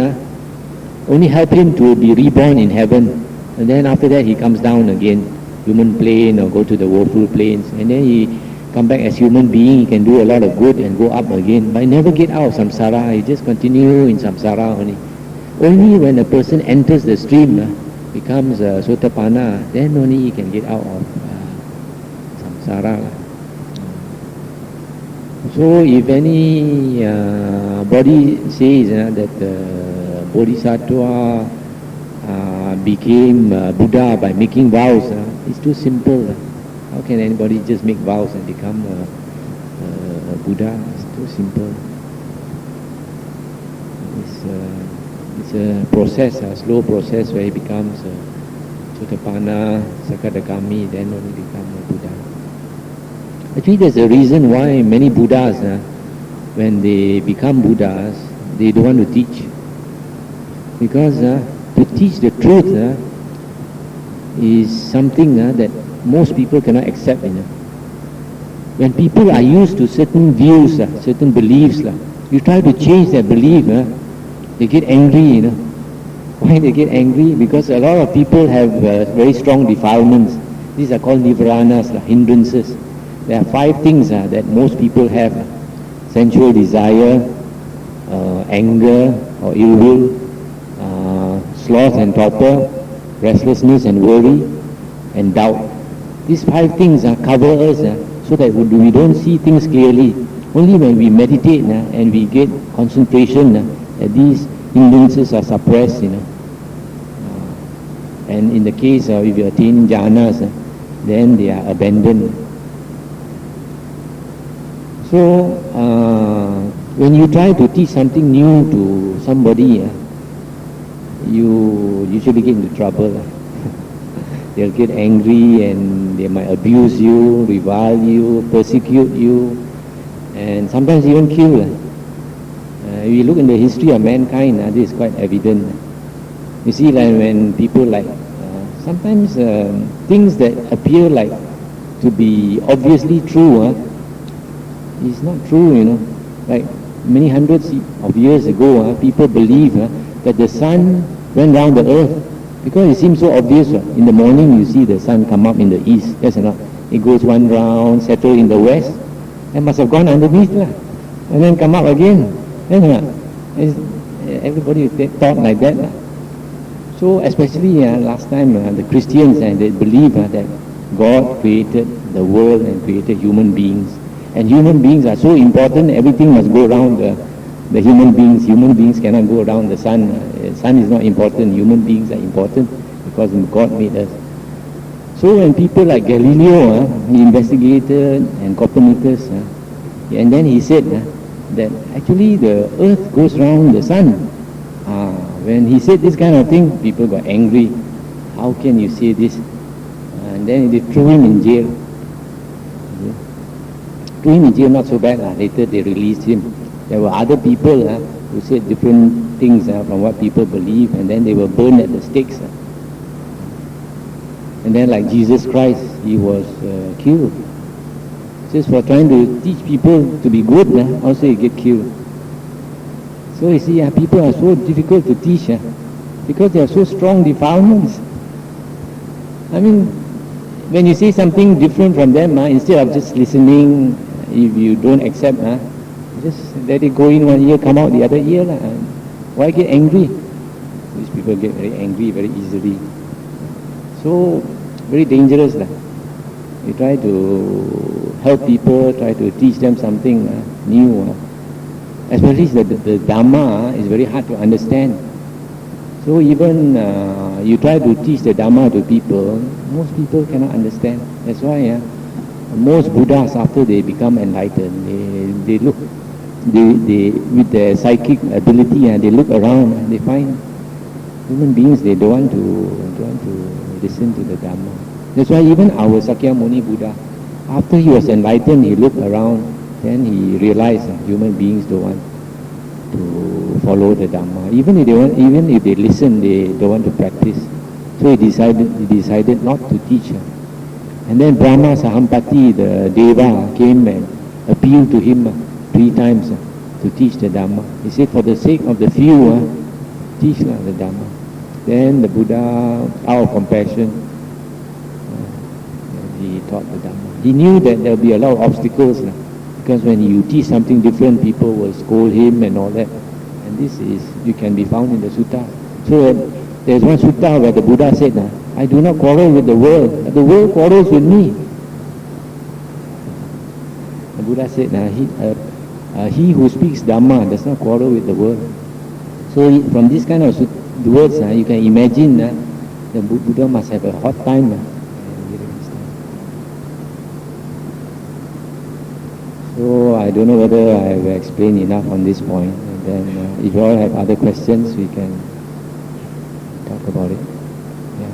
A: only help him to be reborn in heaven. And then after that, he comes down again, human plane, or go to the woeful planes. And then he come back as human being, he can do a lot of good and go up again. But he never get out of samsara, he just continue in samsara only. Only when a person enters the stream, becomes a Sotapanna, then only he can get out of samsara. So if any body says that Bodhisattva became Buddha by making vows, it's too simple. How can anybody just make vows and become a Buddha? It's too simple. It's a process, a slow process where he becomes Sotapanna, Sakadagami, then only become a Buddha. Actually, there's a reason why many Buddhas, when they become Buddhas, they don't want to teach. Because to teach the truth is something that most people cannot accept. When people are used to certain views, certain beliefs, you try to change their belief,
B: They get angry, Why they get angry? Because a lot of people have very strong defilements. These are called nivranas, hindrances. There are 5 things that most people have. Sensual desire, anger or ill will, sloth and torpor, restlessness and worry, and doubt. These 5 things cover us so that we don't see things clearly. Only when we meditate and we get concentration, that these hindrances are suppressed, and in the case of if you attain jhanas, then they are abandoned. So when you try to teach something new to somebody, you usually get into trouble. They'll get angry and they might abuse you, revile you, persecute you, and sometimes even kill. If you look in the history of mankind, this is quite evident. You see, like when people sometimes things that appear like to be obviously true, it's not true, Like many hundreds of years ago, people believe that the sun went round the earth because it seems so obvious. In the morning you see the sun come up in the east, yes or not? It goes one round, settle in the west, and must have gone underneath, and then come up again. Everybody thought like that. So especially last time the Christians, they believe that God created the world and created human beings. And human beings are so important, everything must go around the human beings. Human beings cannot go around the sun. The sun is not important, human beings are important because God made us. So when people like Galileo, he investigated, and Copernicus, and then he said that actually the earth goes around the sun. When he said this kind of thing, people got angry. How can you say this? And then they threw him in jail. Threw him in jail, not so bad. Later they released him. There were other people who said different things from what people believe, and then they were burned at the stakes. And then like Jesus Christ, he was killed. Just for trying to teach people to be good, also you get killed. So you see, people are so difficult to teach because they have so strong defilements. I mean, when you say something different from them, instead of just listening, if you don't accept, just let it go in one ear, come out the other ear. Why get angry? These people get very angry very easily. So, very dangerous. You try to help people, try to teach them something new. Especially the Dhamma is very hard to understand. So even you try to teach the Dhamma to people, most people cannot understand. That's why most Buddhas, after they become enlightened, they look, they with their psychic ability, they look around and they find human beings, they don't want to listen to the Dhamma. That's why even our Sakyamuni Buddha, after he was enlightened, he looked around. Then he realized human beings don't want to follow the Dhamma. Even if they listen, they don't want to practice. So he decided not to teach. And then Brahma Sahampati, the Deva, came and appealed to him 3 times to teach the Dhamma. He said, for the sake of the few, teach the Dhamma. Then the Buddha, out of compassion, he taught the Dhamma. He knew that there will be a lot of obstacles. Because when you teach something different, people will scold him and all that. And this you can be found in the sutta. So there's one sutta where the Buddha said, I do not quarrel with the world. The world quarrels with me. The Buddha said, he who speaks Dhamma does not quarrel with the world. So from this kind of words, you can imagine the Buddha must have a hot time. So I don't know whether I have explained enough on this point. And then if you all have other questions, we can talk about it. Yeah.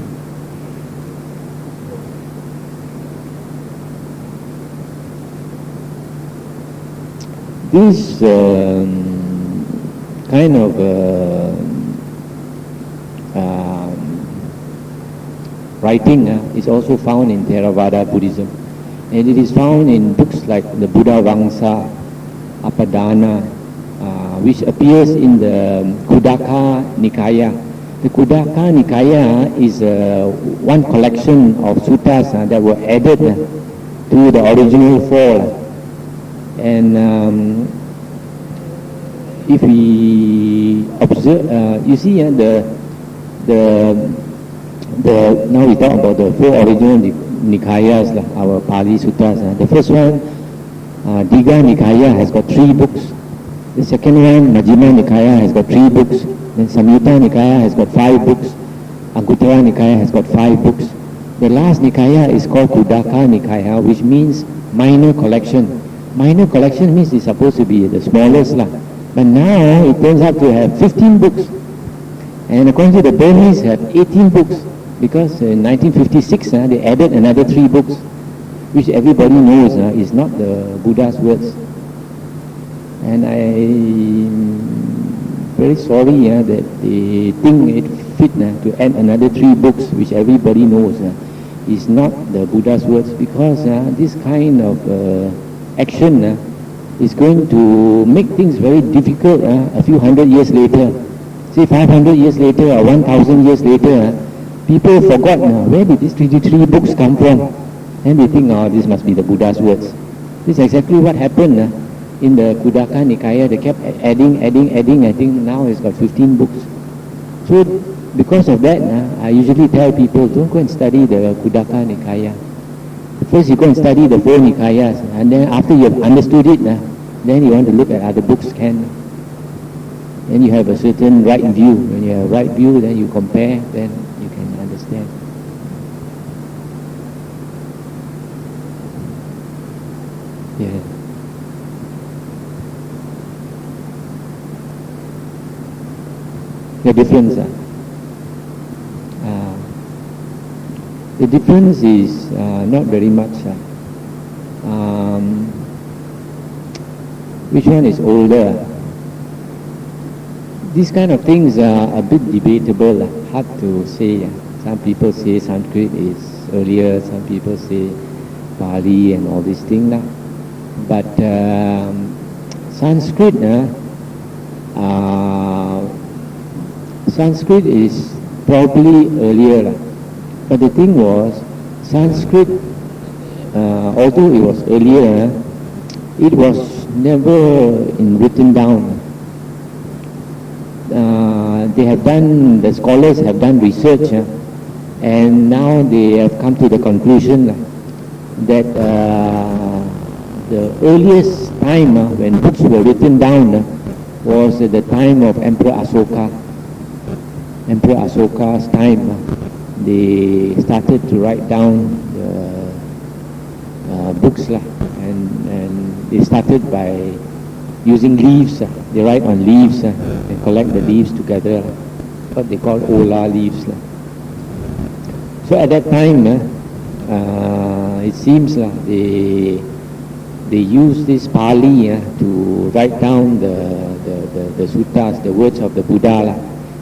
B: This kind of writing is also found in Theravada Buddhism. And it is found in books like the Buddha Vangsa, Apadana, which appears in the Khuddaka Nikaya. The Khuddaka Nikaya is one collection of suttas that were added to the original four. And if we observe, you see now we talk about the four original Nikayas, our Pali suttas. The first one, Digha Nikaya, has got 3 books. The second one, Majjhima Nikaya, has got 3 books. Then Samyutta Nikaya has got 5 books. Anguttara Nikaya has got 5 books. The last Nikaya is called Khuddaka Nikaya, which means minor collection. Minor collection means it's supposed to be the smallest lah. But now it turns out to have 15 books. And according to the Burmese, have 18 books. Because in 1956 they added another 3 books, which everybody knows is not the Buddha's words. And I'm very sorry that they think it fit to add another 3 books, which everybody knows is not the Buddha's words, because this kind of action is going to make things very difficult a few hundred years later. Say 500 years later or 1,000 years later, people forgot where did these 23 books come from, and they think, oh, this must be the Buddha's words. This is exactly what happened in the Khuddaka Nikaya. They kept adding. I think now it's got 15 books. So because of that, I usually tell people, don't go and study the Khuddaka Nikaya. First you go and study the 4 Nikayas, and then after you have understood it, then you want to look at other books, can. Then you have a certain right view. When you have a right view, then you compare, then you can understand. Yeah. The difference. The difference is not very much. Which one is older? These kind of things are a bit debatable, hard to say. Some people say Sanskrit is earlier, some people say Pali and all these things. But Sanskrit is probably earlier. But the thing was, Sanskrit, although it was earlier, it was never written down. The scholars have done research, and now they have come to the conclusion that the earliest time when books were written down was at the time of Emperor Asoka. Emperor Asoka's time, they started to write down the books, and they started by using leaves. They write on leaves and collect the leaves together, what they call ola leaves. So at that time, it seems they used this Pali to write down the suttas, the words of the Buddha,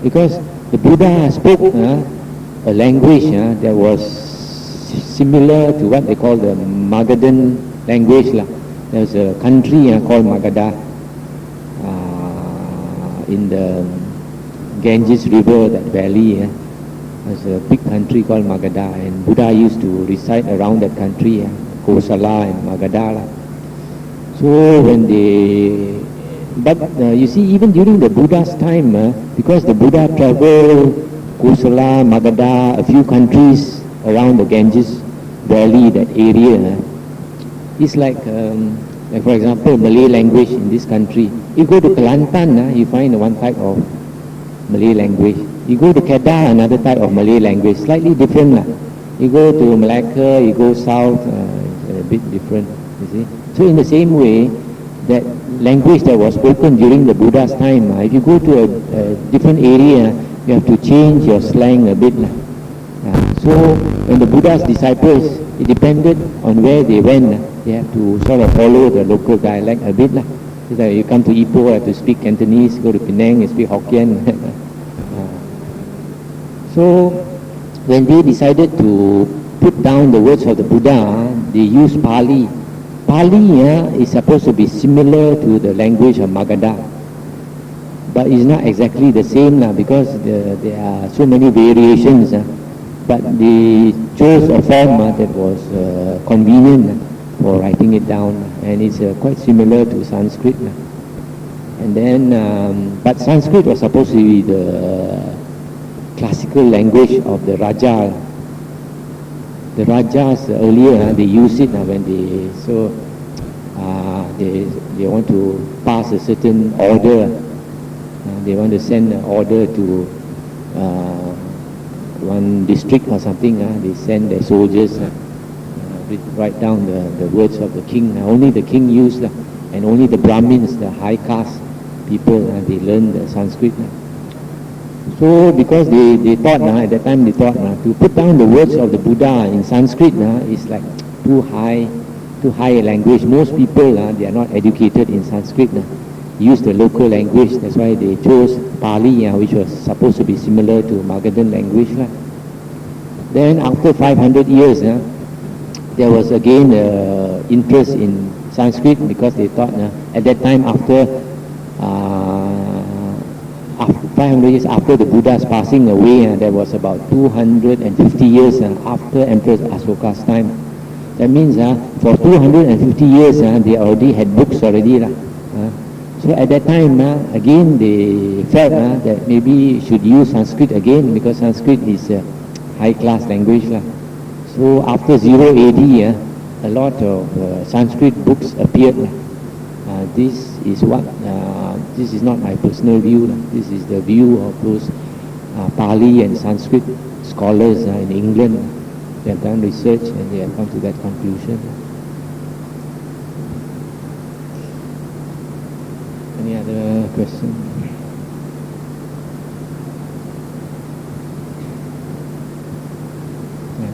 B: because the Buddha spoke a language that was similar to what they call the Magadhan language. There's a country called Magadha in the Ganges River, that valley. There's a big country called Magadha, and Buddha used to reside around that country, Kosala and Magadha. So when you see, even during the Buddha's time, because the Buddha traveled Kosala, Magadha, a few countries around the Ganges Valley, that area, it's like for example, Malay language in this country. You go to Kelantan, you find one type of Malay language. You go to Kedah, another type of Malay language, slightly different. You go to Malacca, you go south, it's a bit different, you see. So in the same way, that language that was spoken during the Buddha's time, if you go to a different area, you have to change your slang a bit. So when the Buddha's disciples, it depended on where they went, they have to sort of follow the local dialect a bit. It's like you come to Ipoh, you have to speak Cantonese, go to Penang, you speak Hokkien. So when they decided to put down the words of the Buddha, they used Pali. Pali is supposed to be similar to the language of Magadha. but it's not exactly the same because there are so many variations. But they chose a form that was convenient for writing it down, and it's quite similar to Sanskrit. And then, but Sanskrit was supposed to be the classical language of the Raja. The Rajas earlier, they used it when they want to pass a certain order. They want to send an order to one district or something. They send their soldiers, write down the words of the king. Only the king used, and only the Brahmins, the high caste people, they learn the Sanskrit. So because they thought, at that time they thought, to put down the words of the Buddha in Sanskrit is like too high a language. Most people, they are not educated in Sanskrit. Use the local language. That's why they chose Pali, which was supposed to be similar to Magadhan language. Then after 500 years, there was again interest in Sanskrit, because they thought at that time, after 500 years after the Buddha's passing away, there was about 250 years after Emperor Asoka's time. That means for 250 years they already had books already. So at that time, again they felt that maybe should use Sanskrit again, because Sanskrit is a high-class language. So after 0 AD, a lot of Sanskrit books appeared. This is not my personal view. This is the view of those Pali and Sanskrit scholars in England. They have done research and they have come to that conclusion. Any other question? Yeah.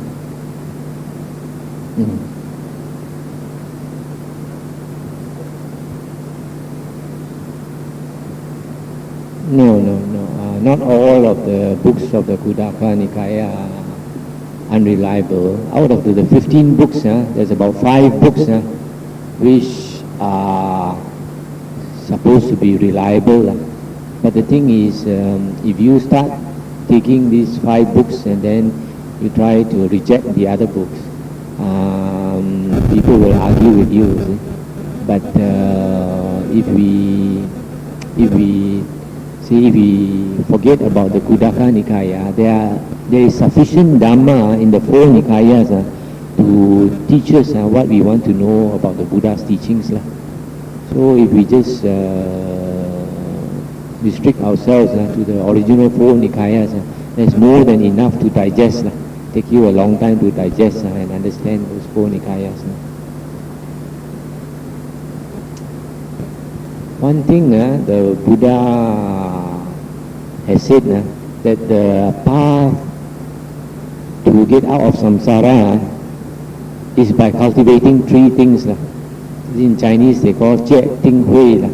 B: No. Not all of the books of the Khuddaka Nikaya are unreliable. Out of the 15 books, there's about 5 books which are supposed to be reliable. But the thing is, if you start taking these 5 books and then you try to reject the other books, people will argue with you. See? But if we forget about the Khuddaka Nikaya, there is sufficient Dhamma in the 4 Nikayas to teach us what we want to know about the Buddha's teachings. So if we just restrict ourselves to the original 4 Nikayas, there's more than enough to digest. Take you a long time to digest and understand those 4 Nikayas. One thing the Buddha has said that the path to get out of samsara is by cultivating 3 things. In Chinese they call Jie Ting Hui,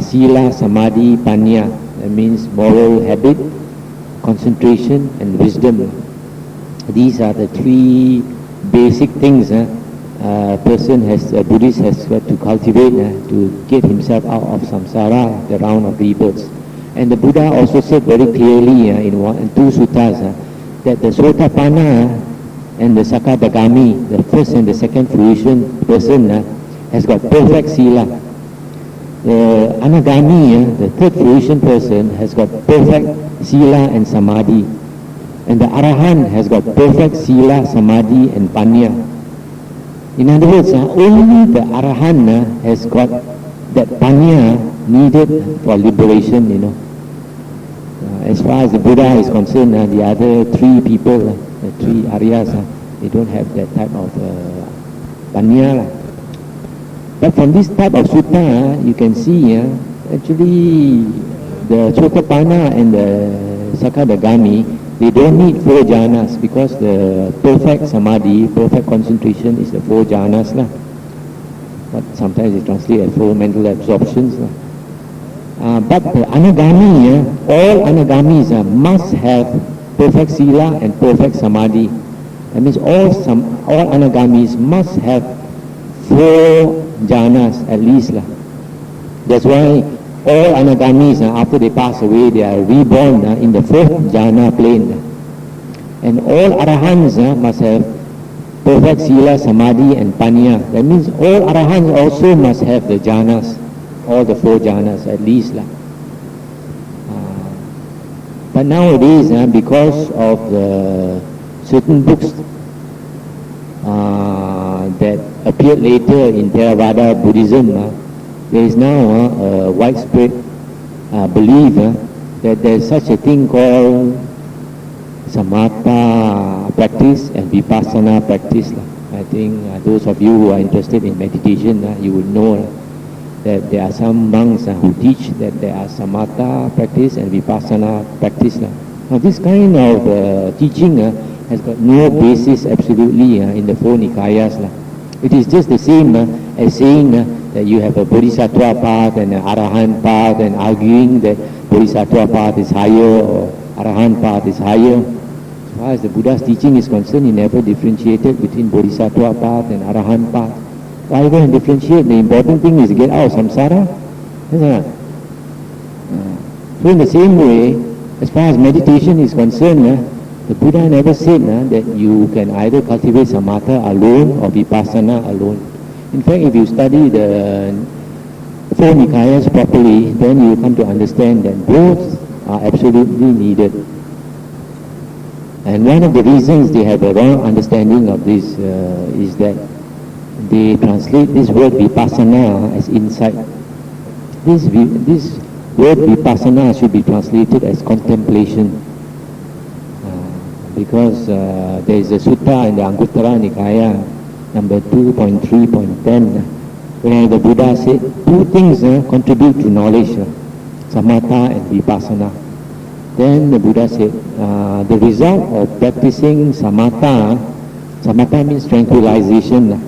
B: Sila, Samadhi, Panya. That means moral habit, concentration and wisdom. These are the 3 basic things a Buddhist has got to cultivate to get himself out of samsara, the round of rebirths. And the Buddha also said very clearly in 2 suttas that the Sotapanna and the Sakadagami, the first and the second fruition person, has got perfect sila. The Anagami, the third fruition person, has got perfect sila and samadhi. And the Arahant has got perfect sila, samadhi and panya. In other words, only the Arahant has got that panya needed for liberation, As far as the Buddha is concerned, the other 3 people, the 3 Aryas, they don't have that type of panya. But from this type of sutta, you can see, actually, the Sotapanna and the Sakadagami, they don't need 4 jhanas, because the perfect samadhi, perfect concentration is the 4 jhanas. But sometimes they translate as 4 mental absorptions. But the Anagami, all Anagamis must have perfect sila and perfect samadhi. That means all Anagamis must have 4 jhanas at least. That's why all anagamis, after they pass away, they are reborn in the fourth jhana plane. And all arahants must have perfect sila, samadhi and panya. That means all arahants also must have the jhanas, all the four jhanas at least. But nowadays, because of the certain books that appeared later in Theravada Buddhism, there is now a widespread belief that there is such a thing called samatha practice and vipassana practice. I think those of you who are interested in meditation, you will know that there are some monks who teach that there are samatha practice and vipassana practice. Now this kind of teaching has got no basis absolutely in the four Nikayas. It is just the same as saying that you have a Bodhisattva path and an Arahant path, and arguing that Bodhisattva path is higher or Arahant path is higher. As far as the Buddha's teaching is concerned, he never differentiated between Bodhisattva path and Arahant path. Why go and differentiate? The important thing is to get out of samsara. Isn't it? So in the same way, as far as meditation is concerned, the Buddha never said that you can either cultivate samatha alone or vipassana alone. In fact, if you study the four Nikayas properly, then you come to understand that both are absolutely needed. And one of the reasons they have a wrong understanding of this is that they translate this word vipassana as insight. This word vipassana should be translated as contemplation. Because there is a sutta in the Anguttara Nikaya, number 2.3.10, where the Buddha said two things contribute to knowledge, samatha and vipassana. Then the Buddha said, the result of practicing samatha means tranquilization,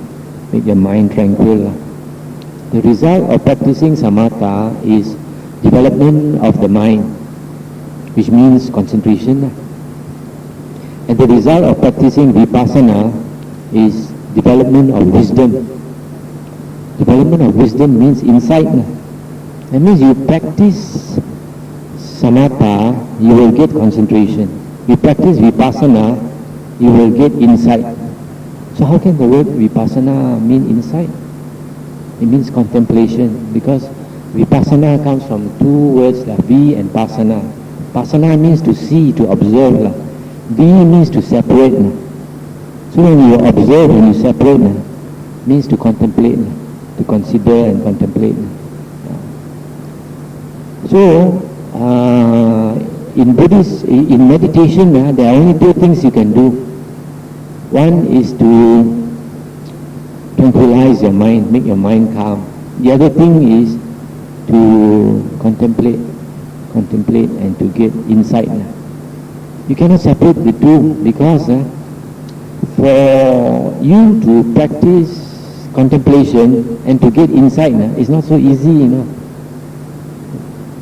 B: make your mind tranquil. The result of practicing samatha is development of the mind, which means concentration. And the result of practicing vipassana is development of wisdom. Development of wisdom means insight. That means you practice samatha, you will get concentration. You practice vipassana, you will get insight. So how can the word vipassana mean insight? It means contemplation, because vipassana comes from two words, vi and pasana. Pasana means to see, to observe. Vi means to separate. So when you observe and you separate, means to contemplate, to consider and contemplate. So in in meditation, there are only two things you can do. One is to tranquilize your mind, make your mind calm. The other thing is to contemplate and to get insight. You cannot separate the two, because for you to practice contemplation and to get insight, it's not so easy,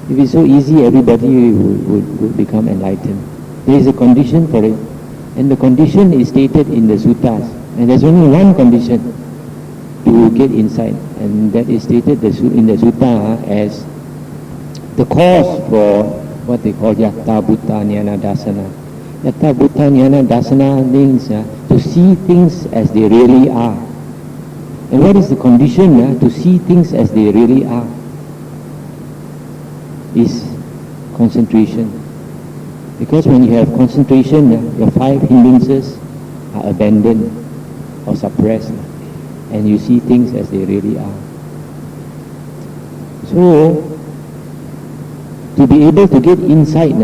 B: If it's so easy, everybody would become enlightened. There is a condition for it, and the condition is stated in the suttas. And there's only one condition to get insight, and that is stated in the sutta as the cause for what they call Yatta Bhutta Jnana Dasana. Yatta Bhutta Jnana Dasana means to see things as they really are. And what is the condition to see things as they really are? Is concentration. Because when you have concentration, your five hindrances are abandoned or suppressed, and you see things as they really are. So, to be able to get insight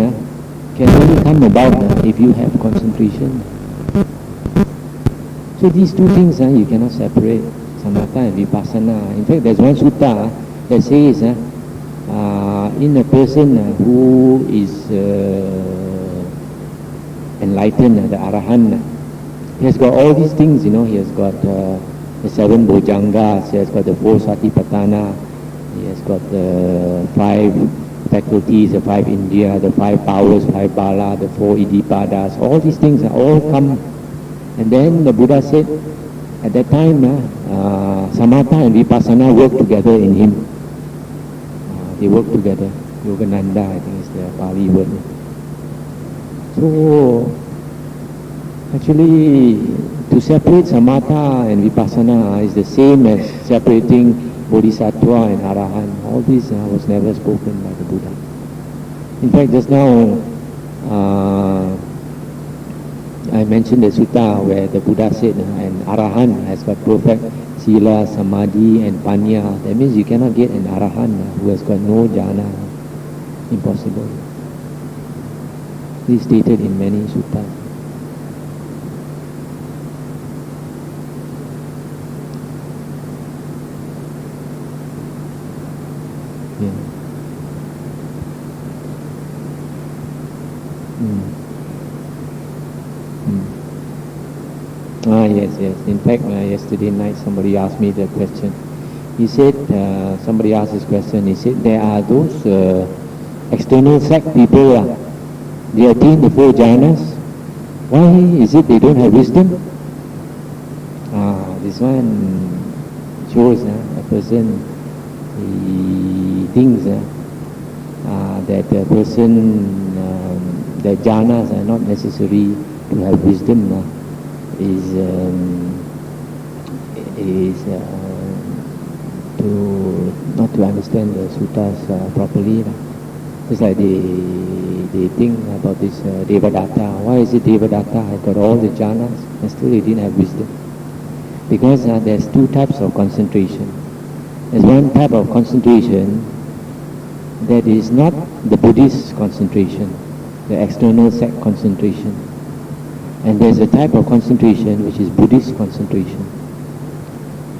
B: can only come about if you have concentration. So these two things you cannot separate, samatha and vipassana. In fact, there's one sutta that says in a person who is enlightened, the arahant, he has got all these things, he has got the seven bojjhangas, he has got the four satipatthana, he has got the five faculties, the five indriya, the five powers, five bala, the four iddhipadas. All these things all come. And then the Buddha said, at that time, samatha and vipassana work together in him. they work together. Yogananda, I think is the Pali word. So, actually, to separate samatha and vipassana is the same as separating bodhisattva and arahant. All this was never spoken by the Buddha. In fact, just now, I mentioned the sutta where the Buddha said an arahant has got perfect sila, samadhi and panya. That means you cannot get an arahant who has got no jhana. Impossible. This is stated in many suttas. Yeah. Yes. In fact, yesterday night somebody asked me the question. He said, somebody asked this question, he said, there are those external sect people, they attain the 4 jhanas. Why is it they don't have wisdom? This one shows a person, he thinks that a person, the jhanas are not necessary to have wisdom. Is to not to understand the suttas properly. It's like they think about this Devadatta. Why is it Devadatta had got all the jhanas and still he didn't have wisdom? Because there's 2 types of concentration. There's one type of concentration that is not the Buddhist concentration, the external sect concentration. And there's a type of concentration which is Buddhist concentration.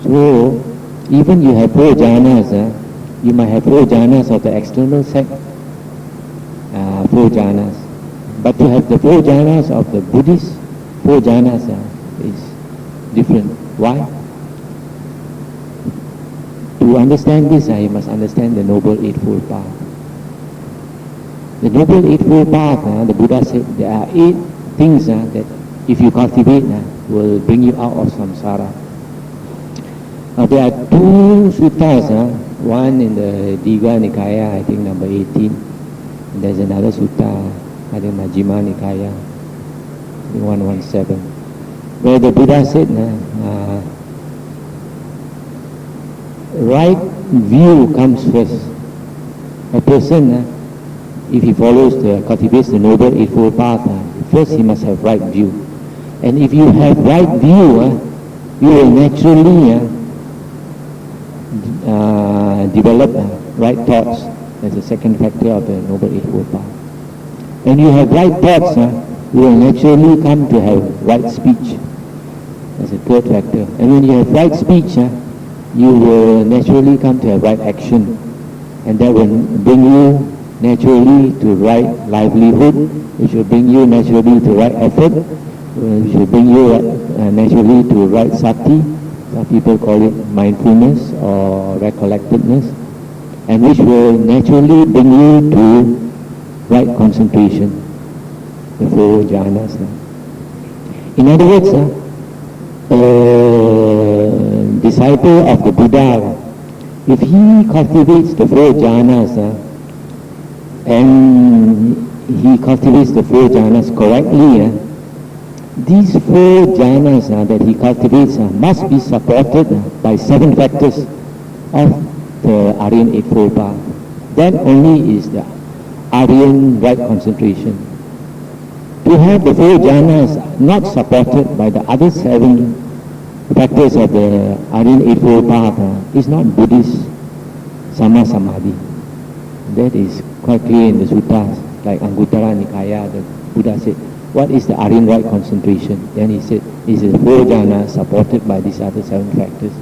B: So, even you have 4 jhanas, you might have 4 jhanas of the external sect, 4 jhanas. But to have the 4 jhanas of the Buddhist, 4 jhanas is different. Why? To understand this, you must understand the Noble Eightfold Path. The Noble Eightfold Path, the Buddha said, there are 8 things that if you cultivate will bring you out of samsara. There are 2 suttas, one in the Digha Nikaya, I think number 18. And there's another sutta, I think Majjhima Nikaya, 117, where the Buddha said, right view comes first. A person, if he cultivates the Noble Eightfold Path, first he must have right view. And if you have right view, you will naturally develop right thoughts. That's the second factor of the Noble Eightfold Path. And you have right thoughts, you will naturally come to have right speech. That's the third factor. And when you have right speech, you will naturally come to have right action. And that will bring you naturally to right livelihood, which will bring you naturally to right effort, which will bring you naturally to right sati. Some people call it mindfulness or recollectedness, and which will naturally bring you to right concentration, the 4 jhanas. In other words, a disciple of the Buddha, if he cultivates the 4 jhanas, and he cultivates the 4 jhanas correctly, these 4 jhanas that he cultivates must be supported by 7 factors of the Aryan Eightfold Path. That only is the Aryan right concentration. To have the 4 jhanas not supported by the other 7 factors of the Aryan Eightfold Path is not Buddhist Sama Samadhi. That is quite clear in the suttas, like Anguttara Nikaya, the Buddha said, what is the Aryan right concentration? Then he said, this is 4 jhanas supported by these other 7 factors.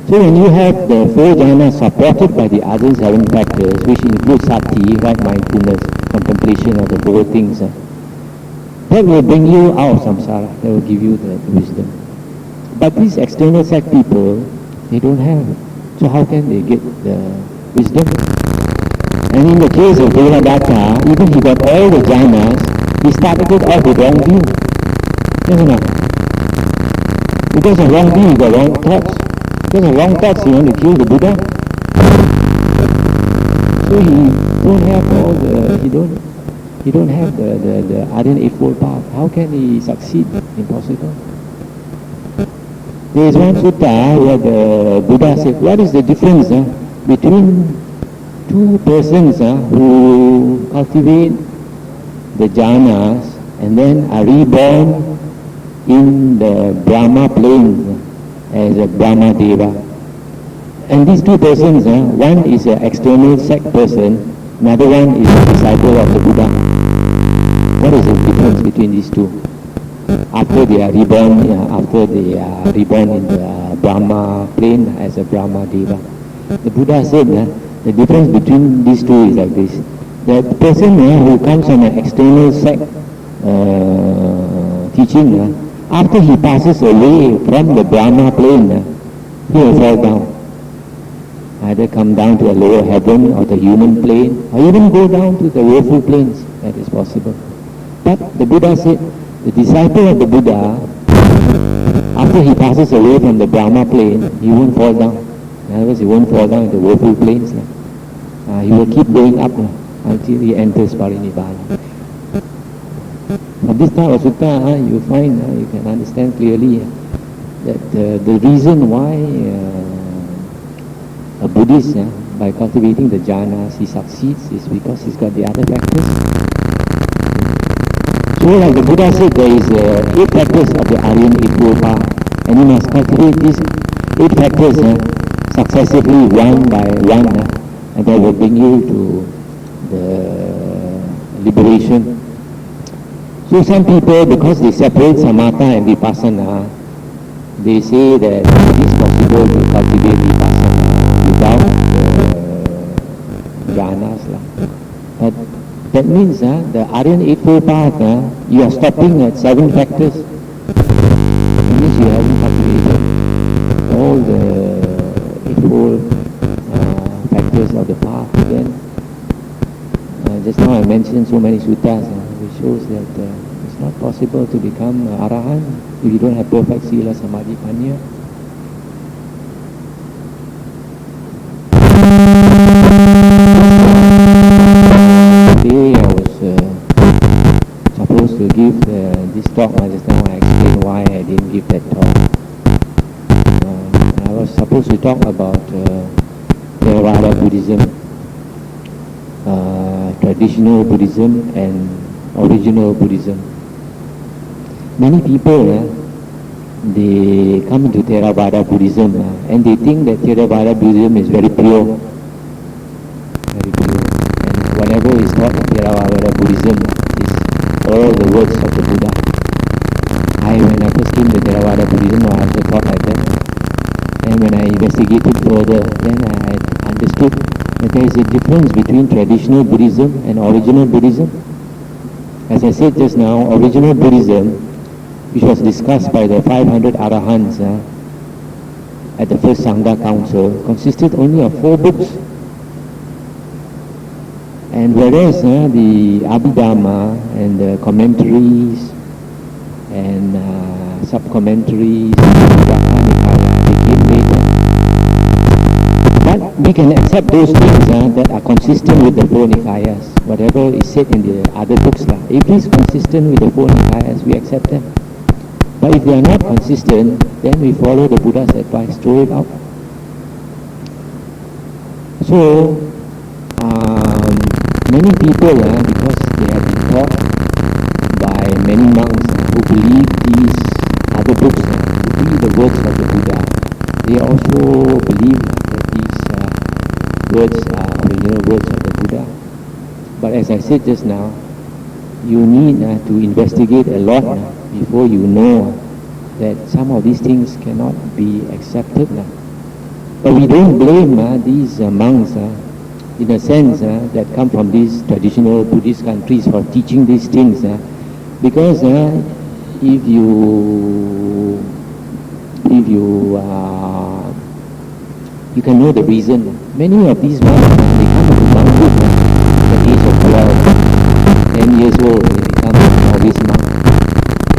B: So when you have the 4 jhanas supported by the other 7 factors, which include sati, right mindfulness, contemplation of the 4 things, that will bring you out of samsara, that will give you the wisdom. But these external sect people, they don't have. So how can they get the wisdom? And in the case of Devadatta, even he got all the jhanas, he started off with wrong view. Yes or not? Because of wrong view, he got wrong thoughts. Because of wrong thoughts, he wanted to kill the Buddha. So So he don't have all the, he don't have the Aryan Eightfold Path. How can he succeed? Impossible. There is one sutta where the Buddha said, what is the difference between two persons who cultivate the jhanas and then are reborn in the Brahma plains as a Brahma Deva? And these two persons, one is an external sect person, another one is a disciple of the Buddha. What is the difference between these two? After they are reborn, in the Brahma plane as a Brahma Deva. The Buddha said the difference between these two is like this. The person who comes from an external sect teaching, after he passes away from the Brahma plane, he will fall down. Either come down to a lower heaven or the human plane, or even go down to the woeful planes. That is possible. But the Buddha said, the disciple of the Buddha, after he passes away from the Brahma plane, he won't fall down. In other words, he won't fall down in the woeful planes. He will keep going up until he enters Parinibbana. From this type of sutta, you find, you can understand clearly that the reason why a Buddhist, by cultivating the jhanas, he succeeds is because he's got the other factors. So like the Buddha said, there is 8 factors of the Aryan Eightfold Path, and you must cultivate these 8 factors successively one by one, and that will bring you to the liberation. So some people, because they separate samatha and vipassana, they say that it is possible to cultivate vipassana without jhanas. But that means the Aryan Eightfold Path, you are stopping at 7 factors. That means you haven't cultivated all the Eightfold factors of the path. Then, just now I mentioned so many suttas which shows that it's not possible to become Arahant if you don't have perfect Sila, Samadhi, Panya. Today I was supposed to give this talk. Just now I explained why I didn't give that talk. I was supposed to talk about Theravada Buddhism, traditional Buddhism and original Buddhism. Many people, they come into Theravada Buddhism and they think that Theravada Buddhism is very pure. Very pure. And whatever is taught in Theravada Buddhism is all the words of the Buddha. When I first came to Theravada Buddhism, I also thought like that. And when I investigated further, then I understood that there is a difference between traditional Buddhism and original Buddhism. As I said just now, original Buddhism, which was discussed by the 500 Arahants at the first Sangha Council, consisted only of 4 books. And whereas the Abhidhamma and the commentaries and sub-commentaries they came later. But we can accept those things that are consistent with the 4 Nikayas. Whatever is said in the other books, if it is consistent with the 4 Nikayas, we accept them. But if they are not consistent, then we follow the Buddha's advice, throw it out. So, many people, because they have been taught by many monks who believe these other books, who believe the words of the Buddha, they also believe that these words are original words of the Buddha. But as I said just now, you need to investigate a lot before you know that some of these things cannot be accepted. But we don't blame these monks in a sense that come from these traditional Buddhist countries for teaching these things, because if you can know the reason. Many of these monks, they come to monkhood at the age of 12, 10 years old, they come to novice monk,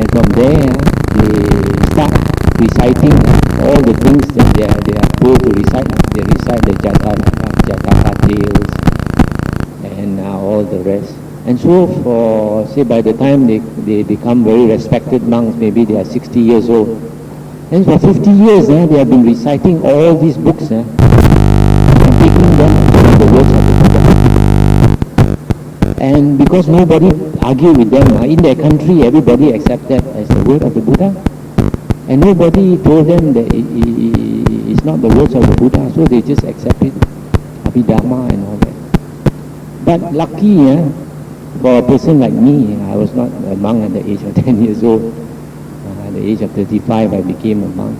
B: and from there they start reciting all the things that they are told to recite. They recite the Jataka tales, And so for, say, by the time they become very respected monks, maybe they are 60 years old, and for 50 years they have been reciting all these books and taking them from the words of the Buddha. And because nobody argued with them, in their country everybody accepted as the word of the Buddha, and nobody told them that it's not the words of the Buddha, so they just accepted Abhidhamma and all that. But lucky, for a person like me, I was not a monk at the age of 10 years old. At the age of 35, I became a monk.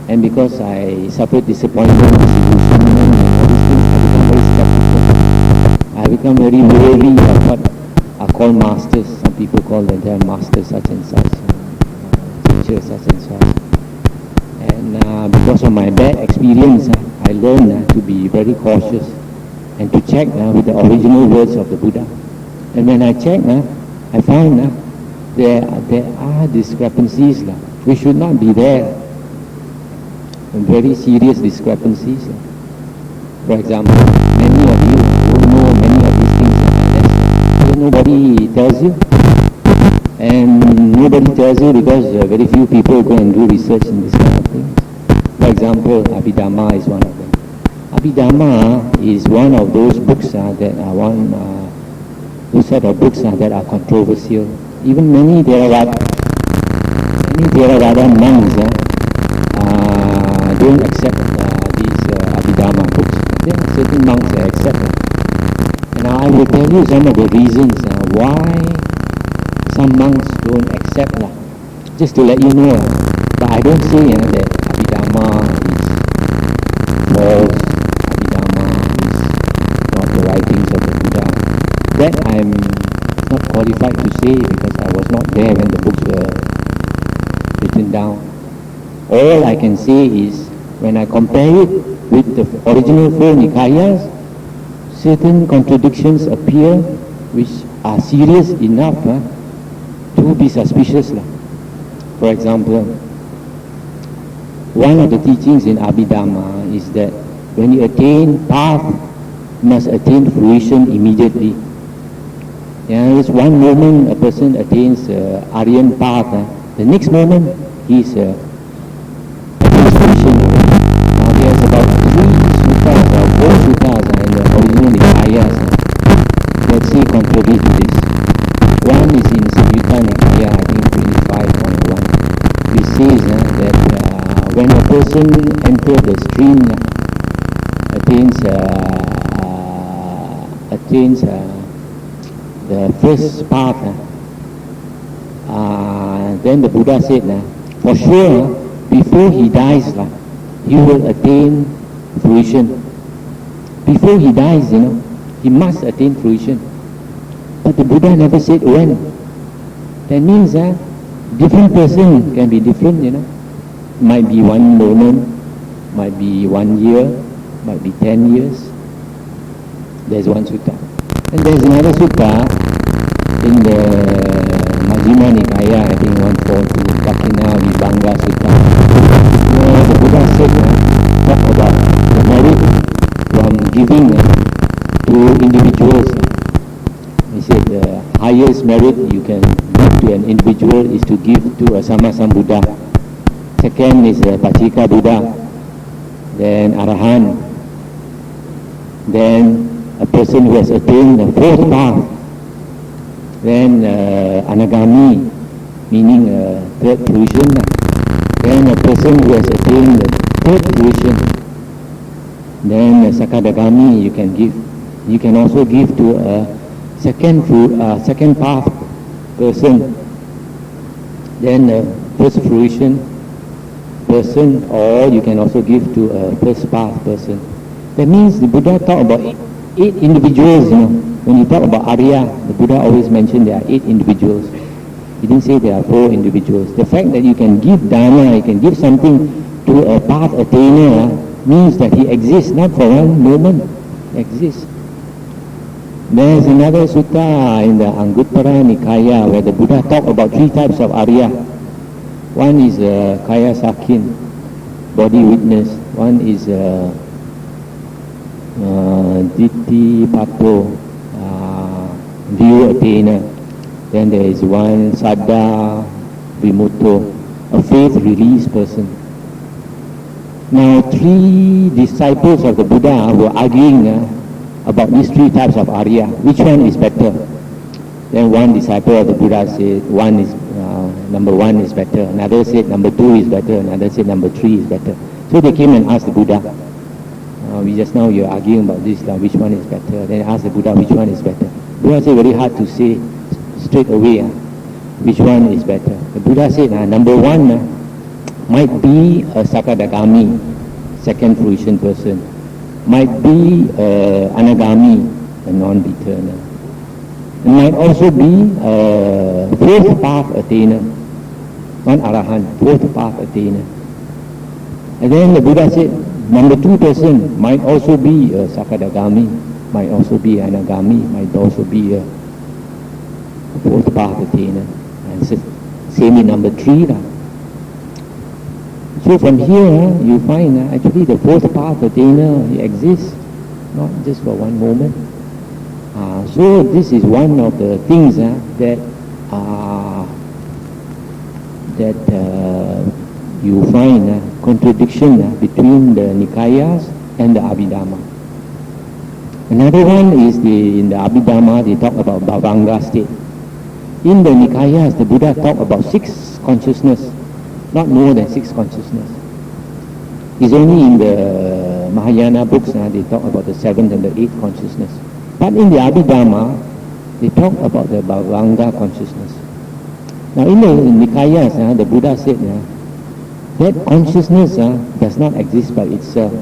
B: And because I suffered disappointment, disillusionment, and all these things, I become very skeptical. I become very wary of what are called masters. Some people call them masters such and such, teachers such and such. And because of my bad experience, I learned to be very cautious and to check with the original words of the Buddha. And when I checked, I found there are discrepancies which should not be there, and very serious discrepancies. For example, many of you don't know many of these things unless nobody tells you, and nobody tells you because very few people go and do research in this kind of things. For example, Abhidhamma is one of them. Abhidhamma is one of those books that are those set of books that are controversial. Even many Theravada monks don't accept these Abhidhamma books. There are certain monks that accept them. And I will tell you some of the reasons why some monks don't accept, just to let you know. But I don't say that Abhidhamma is false, Abhidhamma is not the writings of the Buddha. That I'm not qualified to say because I was not there when the books were written down. All I can say is when I compare it with the original four Nikayas, certain contradictions appear which are serious enough to be suspicious. For example, one of the teachings in Abhidhamma is that when you attain path, you must attain fruition immediately. There's one moment a person attains Aryan path, the next moment he's attains fruition. Now there's about 3 suttas or 4 suttas in the original Nikayas that say contrary to this. One is in Samyutta Nikaya, I think 25.1, which says that when a person enters the stream, attains the first path, then the Buddha said, for sure, before he dies, he will attain fruition. Before he dies, he must attain fruition. But the Buddha never said when. That means different person can be different, Might be one moment, might be 1 year, might be 10 years. There's one sutta. And there's another sutta in the Majjhima Nikaya, I think 142, Dakina Vibhanga Sutta, where the Buddha said, talk about the merit from giving to individuals. He said the highest merit you can give to an individual is to give to a Sammasambuddha. Second is Pachika Buddha, then Arahant, then a person who has attained the fourth path, then Anagami, meaning third fruition, then a person who has attained the third fruition, then Sakadagami you can give. You can also give to a second path person, then first fruition person, or you can also give to a first path person. That means the Buddha talked about 8 individuals, When you talk about Arya, the Buddha always mentioned there are 8 individuals. He didn't say there are 4 individuals. The fact that you can give dana, you can give something to a path attainer means that he exists, not for one moment, he exists. There's another sutta in the Anguttara Nikaya where the Buddha talked about 3 types of Arya. One is Kaya Sakin, body witness. One is Ditti Pato, view attainer. Then there is one Saddha Vimuto, a faith release person. Now 3 disciples of the Buddha were arguing about these 3 types of Arya. Which one is better? Then one disciple of the Buddha said number 1 is better. Another said number 2 is better. Another said number 3 is better. So they came and asked the Buddha, we just now you're arguing about this, which one is better? Then asked the Buddha, which one is better? Buddha said, very hard to say straight away which one is better. The Buddha said, number 1 might be a Sakadagami, second fruition person. Might be Anagami, a non-returner. It might also be a 4th path attainer, one Arahant, 4th path attainer. And then the Buddha said, number 2 person might also be a Sakadagami, might also be Anagami, might also be a 4th path attainer. And same in number 3. So from here you find actually the 4th path attainer exists, not just for one moment. So this is one of the things that you find contradiction between the Nikayas and the Abhidhamma. Another one is in the Abhidhamma they talk about Bhavanga state. In the Nikayas the Buddha talked about 6 consciousness, not more than 6 consciousness. It's only in the Mahayana books they talk about the 7th and the 8th consciousness. But in the Abhidhamma they talk about the Bhavanga consciousness. Now in the Nikayas the Buddha said that consciousness does not exist by itself.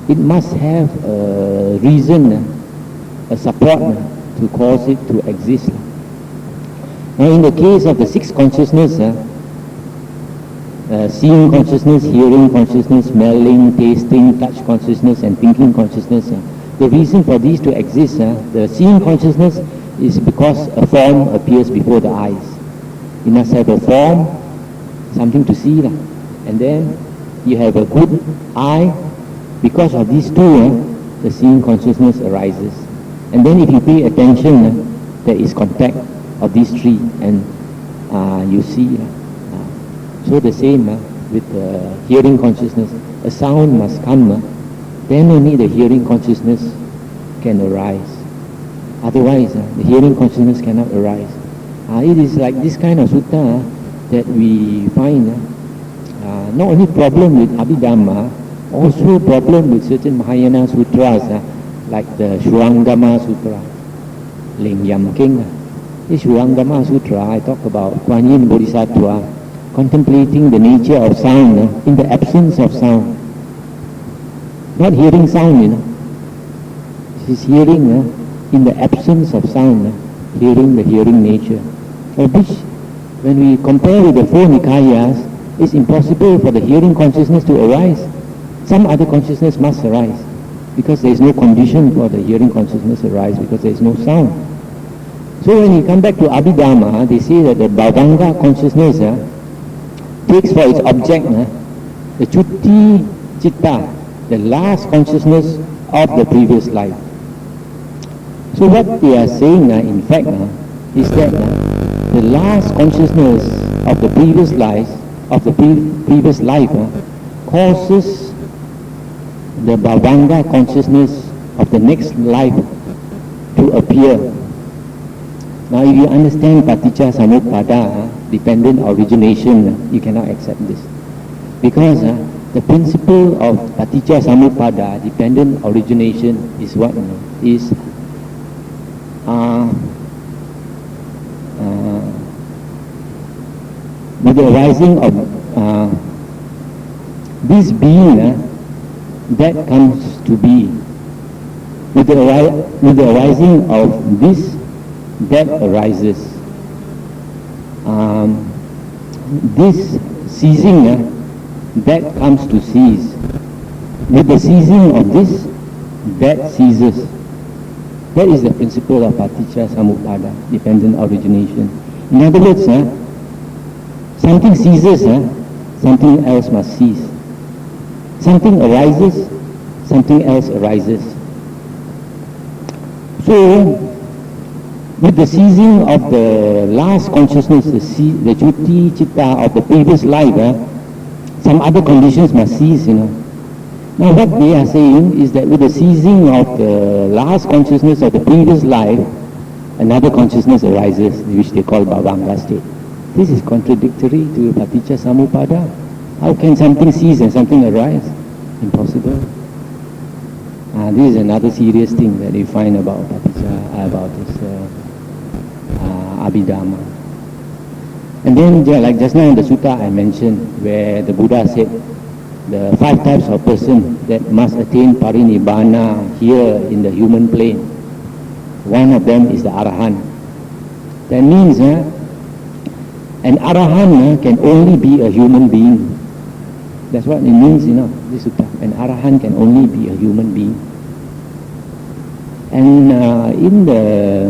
B: It must have a reason, a support to cause it to exist. Now in the case of the 6 consciousness, seeing consciousness, hearing consciousness, smelling, tasting, touch consciousness and thinking consciousness, the reason for these to exist, the seeing consciousness is because a form appears before the eyes. You must have a form, something to see. And then you have a good eye. Because of these 2, the seeing consciousness arises. And then if you pay attention, there is contact of these 3 and you see. So the same with the hearing consciousness. A sound must come, then only the hearing consciousness can arise. Otherwise, the hearing consciousness cannot arise. It is like this kind of sutta that we find not only problem with Abhidhamma, also problem with certain Mahayana sutras like the Shurangama Sutra, Ling Yam King. This Shurangama Sutra, I talk about Kuan Yin Bodhisattva contemplating the nature of sound in the absence of sound. Not hearing sound, He's hearing in the absence of sound, hearing the hearing nature. Which, when we compare with the 4 Nikayas, it's impossible for the hearing consciousness to arise. Some other consciousness must arise, because there is no condition for the hearing consciousness to arise, because there is no sound. So when you come back to Abhidhamma, they say that the Bhavanga consciousness takes for its object the Chutti Chitta, the last consciousness of the previous life. So what they are saying in fact is that the last consciousness of the previous life, causes the Bhavanga consciousness of the next life to appear. Now if you understand Paticca Samuppada, dependent origination, you cannot accept this. Because the principle of Paticca Samuppada, dependent origination, is what? Is with the arising of this being that comes to be. With the arising of this, that arises. This ceasing, that comes to cease. With the ceasing of this, that ceases. That is the principle of Paticca Samuppada, dependent origination. In other words, something ceases, something else must cease. Something arises, something else arises. So, with the ceasing of the last consciousness, the chuti chitta of the previous life, some other conditions must cease, Now what they are saying is that with the ceasing of the last consciousness of the previous life, another consciousness arises, which they call bhavanga state. This is contradictory to paticca samuppada. How can something cease and something arise? Impossible. This is another serious thing that you find about paticca, about this abhidhamma. And then, like just now in the sutta I mentioned, where the Buddha said, the 5 types of person that must attain parinibbana here in the human plane. One of them is the arahant. That means an arahant can only be a human being. That's what it means, this sutta. An arahant can only be a human being. And in the